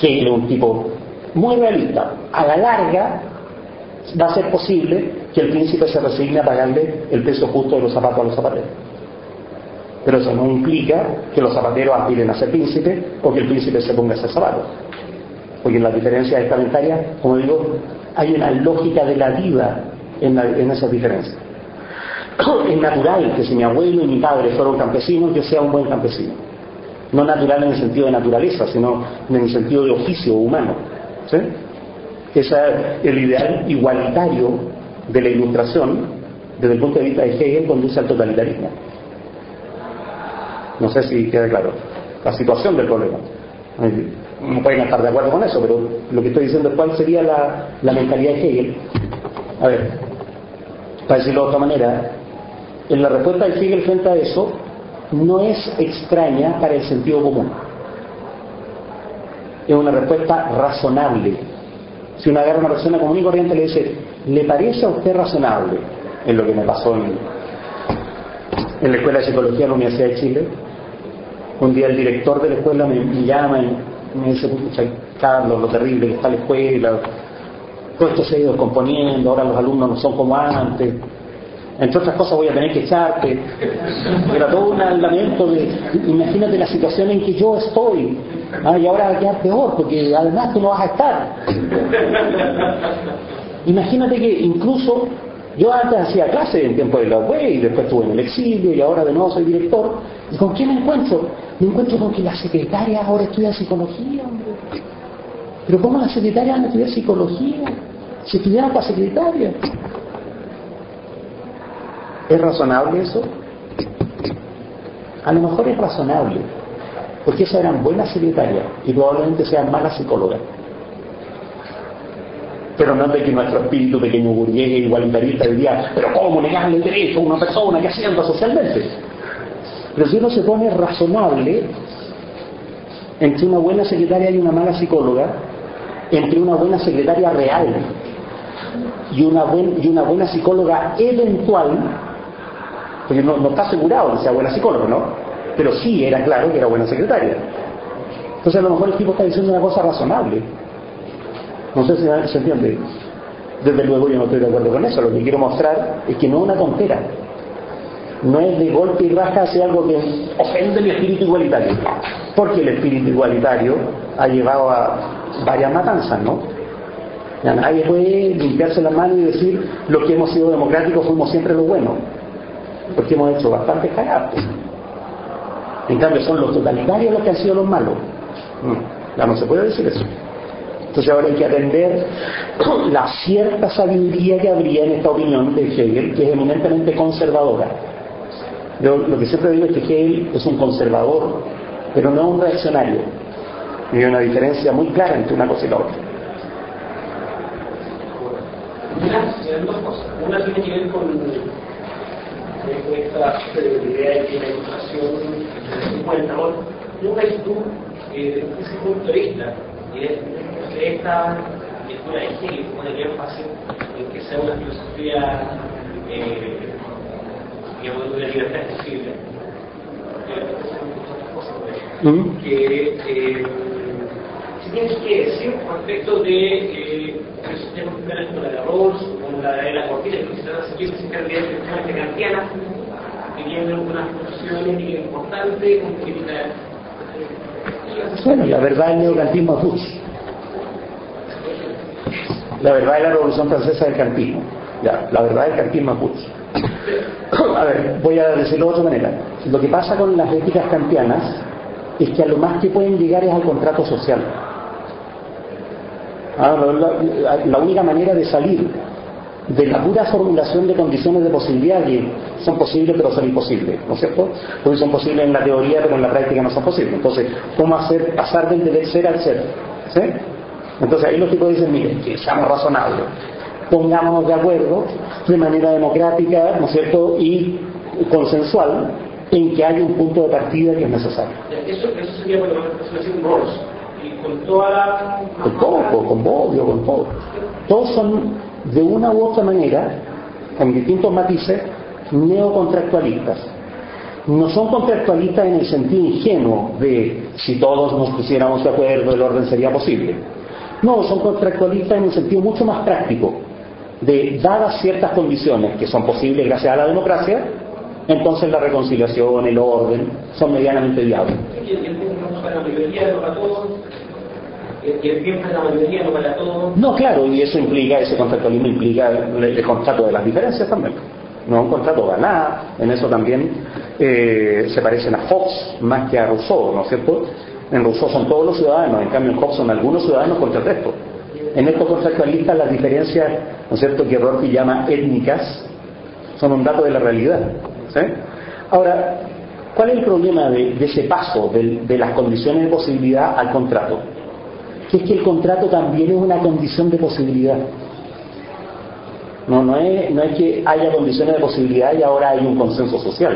Hegel es un tipo muy realista, a la larga va a ser posible que el príncipe se resigne a pagarle el precio justo de los zapatos a los zapateros. Pero eso no implica que los zapateros aspiren a ser príncipe o que el príncipe se ponga a hacer zapatos. Porque en las diferencias estamentarias, como digo, hay una lógica de la vida en esas diferencias. Es natural que si mi abuelo y mi padre fueron campesinos, yo sea un buen campesino. No natural en el sentido de naturaleza, sino en el sentido de oficio humano, ¿sí? Ese es el ideal igualitario de la Ilustración, desde el punto de vista de Hegel, conduce al totalitarismo. No sé si queda claro la situación del problema. no pueden estar de acuerdo con eso, pero lo que estoy diciendo es cuál sería la mentalidad de Hegel. A ver, para decirlo de otra manera, en la respuesta de Hegel frente a eso no es extraña para el sentido común. Es una respuesta razonable. Si uno agarra a una persona común y corriente y le dice, ¿le parece a usted razonable? Es lo que me pasó en la Escuela de Psicología de la Universidad de Chile. Un día el director de la escuela me llama y me dice, pucha, Carlos, lo terrible que está la escuela, todo esto se ha ido descomponiendo, ahora los alumnos no son como antes, entre otras cosas voy a tener que echarte. Era todo un lamento de, imagínate la situación en que yo estoy, y ahora va a quedar peor, porque además tú no vas a estar. Imagínate que incluso yo antes hacía clase en tiempo de la UE y después estuve en el exilio y ahora de nuevo soy director. ¿Y con quién me encuentro? Me encuentro con que la secretaria ahora estudia psicología, hombre. Pero ¿cómo la secretaria va a estudiar psicología? Si estudiaba para secretaria. ¿Es razonable eso? A lo mejor es razonable, porque esas eran buenas secretarias y probablemente sean malas psicólogas. Pero no de que nuestro espíritu pequeño burgués igualitarista diría, pero ¿cómo negarle el derecho a una persona que asienta socialmente? Pero si uno se pone razonable entre una buena secretaria y una mala psicóloga, entre una buena secretaria real y una buena psicóloga eventual, porque no está asegurado que sea buena psicóloga, ¿no? Pero sí era claro que era buena secretaria. Entonces a lo mejor el tipo está diciendo una cosa razonable. No sé si se entiende. Desde luego yo no estoy de acuerdo con eso. Lo que quiero mostrar es que no es una tontera. No es de golpe y raja hacia algo que ofende el espíritu igualitario. Porque el espíritu igualitario ha llevado a varias matanzas, ¿no? Ya nadie puede limpiarse la mano y decir los que hemos sido democráticos fuimos siempre los buenos. Porque hemos hecho bastantes cagadas. En cambio son los totalitarios los que han sido los malos. Ya no se puede decir eso. Entonces ahora hay que atender la cierta sabiduría que habría en esta opinión de Hegel, que es eminentemente conservadora. Yo lo que siempre digo es que Hegel es un conservador, pero no un reaccionario. Y hay una diferencia muy clara entre una cosa y la otra. Eran dos cosas. Una tiene que ver con esta idea de que la educación se encuentra. Una actitud desde ese punto de vista, y de esta lectura de Hegel, que pone bien fácil en que sea una filosofía digamos, de una libertad accesible. Si tienes que decir respecto de sistemas fiscales como la de Rawls, como la de la Cortina, que se trata de seguir esencialmente kantianas, que tienen una función importante, con crítica. Bueno, la verdad del neocantismo es Bush. La verdad de la Revolución Francesa del kantismo. Ya, la verdad del kantismo es Bush. A ver, voy a decirlo de otra manera. Lo que pasa con las éticas kantianas es que a lo más que pueden llegar es al contrato social. La única manera de salir de la pura formulación de condiciones de posibilidad que son posibles pero son imposibles, ¿no es cierto? Porque son posibles en la teoría pero en la práctica no son posibles. Entonces, ¿cómo hacer pasar del ser al ser? ¿Sí? Entonces ahí los tipos dicen, miren, que seamos razonables, pongámonos de acuerdo de manera democrática, ¿no es cierto?, y consensual en que hay un punto de partida que es necesario. Eso sería bueno, decir Rawls, y con toda la... Con todo, con Bobbio, con todo. Todos son, de una u otra manera, con distintos matices, neocontractualistas. No son contractualistas en el sentido ingenuo de si todos nos pusiéramos de acuerdo el orden sería posible. No, son contractualistas en un sentido mucho más práctico, de dadas ciertas condiciones que son posibles gracias a la democracia, entonces la reconciliación, el orden, son medianamente viables. Y el bien para la mayoría, no para todos. Y el bien para la mayoría, no para todos. No, claro, y eso implica, ese contractualismo implica el contrato de las diferencias también. No es un contrato banal, en eso también se parecen a Hobbes más que a Rousseau, ¿no es cierto? En Rousseau son todos los ciudadanos, en cambio en Hobbes son algunos ciudadanos contra el resto. En estos contractualistas las diferencias, ¿no es cierto?, que Rorty llama étnicas, son un dato de la realidad. ¿Sí? Ahora, ¿cuál es el problema de ese paso de las condiciones de posibilidad al contrato? que es que el contrato también es una condición de posibilidad. No es que haya condiciones de posibilidad y ahora hay un consenso social.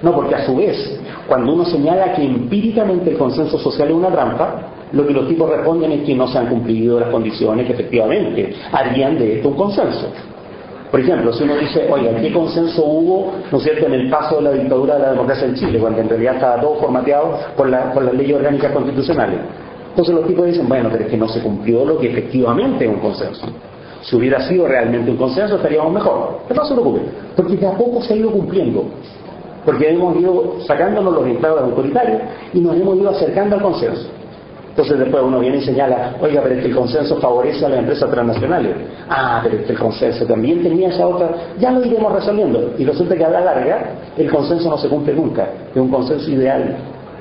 No, porque a su vez, cuando uno señala que empíricamente el consenso social es una trampa, lo que los tipos responden es que no se han cumplido las condiciones que efectivamente harían de esto un consenso. Por ejemplo, si uno dice, oiga, ¿qué consenso hubo, no es cierto, en el paso de la dictadura de la democracia en Chile, cuando en realidad estaba todo formateado por las leyes orgánicas constitucionales? Entonces los tipos dicen, bueno, pero es que no se cumplió lo que efectivamente es un consenso. Si hubiera sido realmente un consenso estaríamos mejor. Pero no se preocupe, porque de a poco se ha ido cumpliendo. Porque hemos ido sacándonos los enclaves autoritarios y nos hemos ido acercando al consenso. Entonces después uno viene y señala, oiga, pero es que el consenso favorece a las empresas transnacionales. Ah, pero es que el consenso también tenía esa otra, ya lo iremos resolviendo. Y resulta que a la larga el consenso no se cumple nunca. Es un consenso ideal,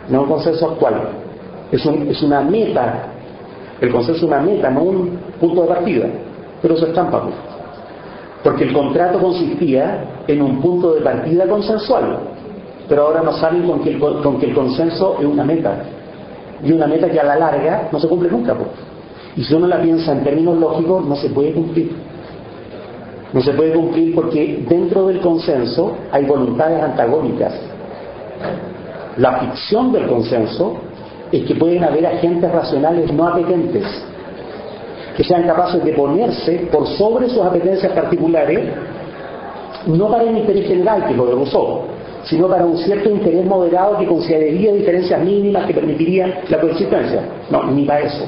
no un consenso actual. Es una meta. El consenso es una meta, no un punto de partida. Pero eso es trampa, pues. Porque el contrato consistía en un punto de partida consensual. Pero ahora nos salen con que el consenso es una meta. Y una meta que a la larga no se cumple nunca, pues. Y si uno la piensa en términos lógicos, no se puede cumplir. No se puede cumplir porque dentro del consenso hay voluntades antagónicas. La ficción del consenso es que pueden haber agentes racionales no apetentes que sean capaces de ponerse por sobre sus apetencias particulares, no para el interés general, que es lo de Rousseau, sino para un cierto interés moderado que consideraría diferencias mínimas que permitirían la coexistencia. No, ni para eso.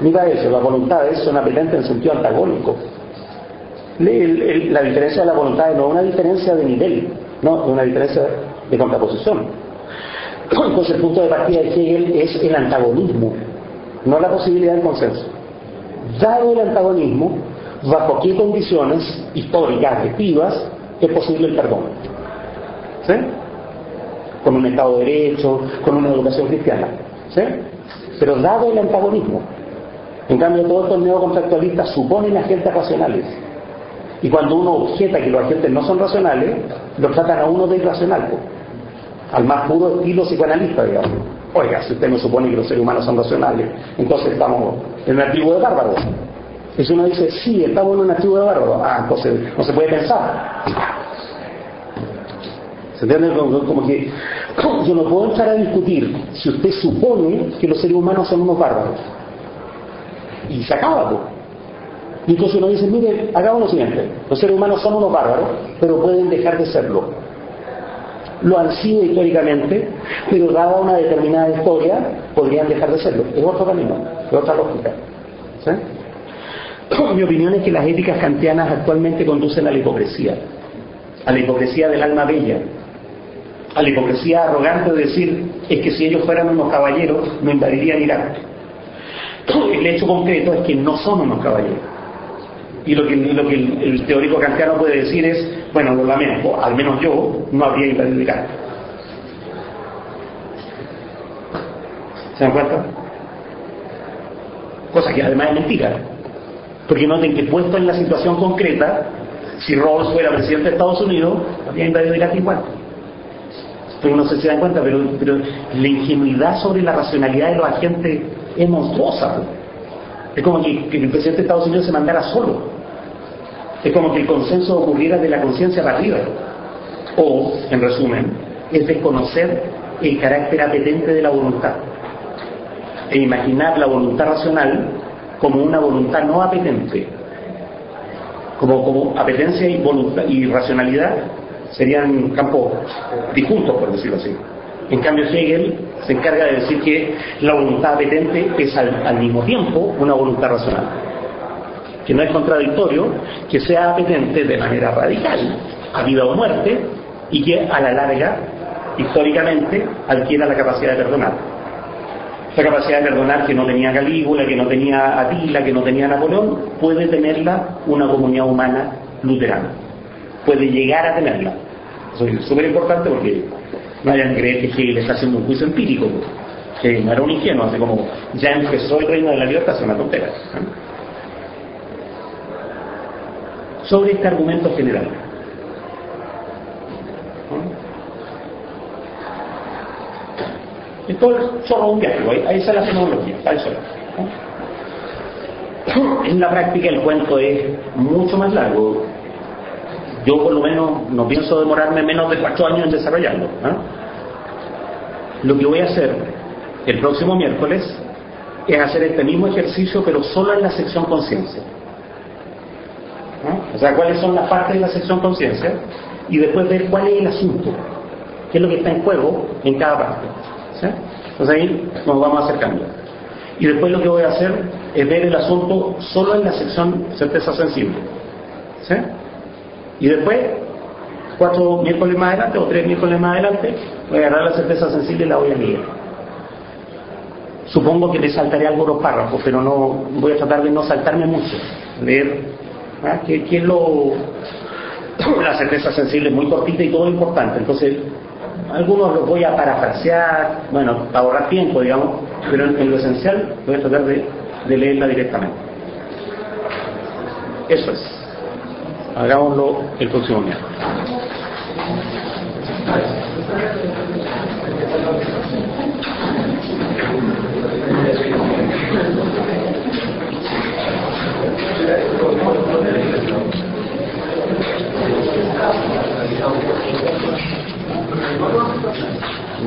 Ni para eso. Las voluntades son apetentes en sentido antagónico. La diferencia de las voluntades no es una diferencia de nivel, no, es una diferencia de contraposición. Entonces el punto de partida de Hegel es el antagonismo, no la posibilidad del consenso. Dado el antagonismo, ¿bajo qué condiciones históricas, efectivas, es posible el perdón? ¿Sí? Con un Estado de Derecho, con una educación cristiana. ¿Sí? Pero dado el antagonismo, en cambio todos estos neocontractualistas suponen agentes racionales. Y cuando uno objeta que los agentes no son racionales, los tratan a uno de irracional, pues. Al más puro estilo psicoanalista, digamos. Oiga, si usted no supone que los seres humanos son racionales, entonces estamos en una tribu de bárbaros. Y si uno dice, sí, estamos en una tribu de bárbaros, entonces no se puede pensar. ¿Se entiende? Como que yo no puedo entrar a discutir si usted supone que los seres humanos son unos bárbaros. Y se acaba, pues. Y entonces uno dice, mire, hagamos lo siguiente, los seres humanos son unos bárbaros, pero pueden dejar de serlo. Lo han sido históricamente, pero dada una determinada historia, podrían dejar de serlo. Es otro camino, es otra lógica. ¿Sí? Mi opinión es que las éticas kantianas actualmente conducen a la hipocresía del alma bella, a la hipocresía arrogante de decir, es que si ellos fueran unos caballeros, no invadirían Irak. El hecho concreto es que no son unos caballeros. Y lo que el teórico kantiano puede decir es, bueno, lo lamento, al menos yo no habría invadido Irak. ¿Se dan cuenta? Cosa que además es mentira. Porque noten que puesto en la situación concreta, si Rawls fuera presidente de Estados Unidos, habría invadido Irak igual. Pero no sé si se dan cuenta, pero la ingenuidad sobre la racionalidad de los agentes es monstruosa. Es como que el presidente de Estados Unidos se mandara solo. Es como que el consenso ocurriera de la conciencia para arriba. O, en resumen, es desconocer el carácter apetente de la voluntad e imaginar la voluntad racional como una voluntad no apetente. Como apetencia y voluntad y racionalidad serían campos disjuntos, por decirlo así. En cambio, Hegel se encarga de decir que la voluntad apetente es al mismo tiempo una voluntad racional. Que no es contradictorio que sea apetente de manera radical, a vida o muerte, y que a la larga, históricamente, adquiera la capacidad de perdonar. Esa capacidad de perdonar que no tenía Calígula, que no tenía Atila, que no tenía Napoleón, puede tenerla una comunidad humana luterana. Puede llegar a tenerla. Eso es súper importante porque no vayan a creer que Hegel está haciendo un juicio empírico, que no era un ingenuo, así como ya empezó el reino de la libertad, es una tontera. Sobre este argumento general. Es todo el chorro de un viaje, ahí está la fenomenología, para eso. En la práctica el cuento es mucho más largo. Yo por lo menos no pienso demorarme menos de 4 años en desarrollarlo. Lo que voy a hacer el próximo miércoles es hacer este mismo ejercicio, pero solo en la sección conciencia. O sea, cuáles son las partes de la sección conciencia y después ver cuál es el asunto, qué es lo que está en juego en cada parte. ¿Sí? Entonces ahí nos vamos acercando. Y después lo que voy a hacer es ver el asunto solo en la sección certeza sensible. ¿Sí? Y después, 4 miércoles más adelante o 3 miércoles más adelante, voy a agarrar la certeza sensible y la voy a leer. Supongo que me saltaré algunos párrafos, pero no voy a tratar de no saltarme mucho. Leer, ¿qué es lo... La certeza sensible es muy cortita y todo importante, entonces algunos los voy a parafrasear, bueno, para ahorrar tiempo, digamos, pero en lo esencial voy a tratar de leerla directamente. Eso es. Hagámoslo el próximo miércoles.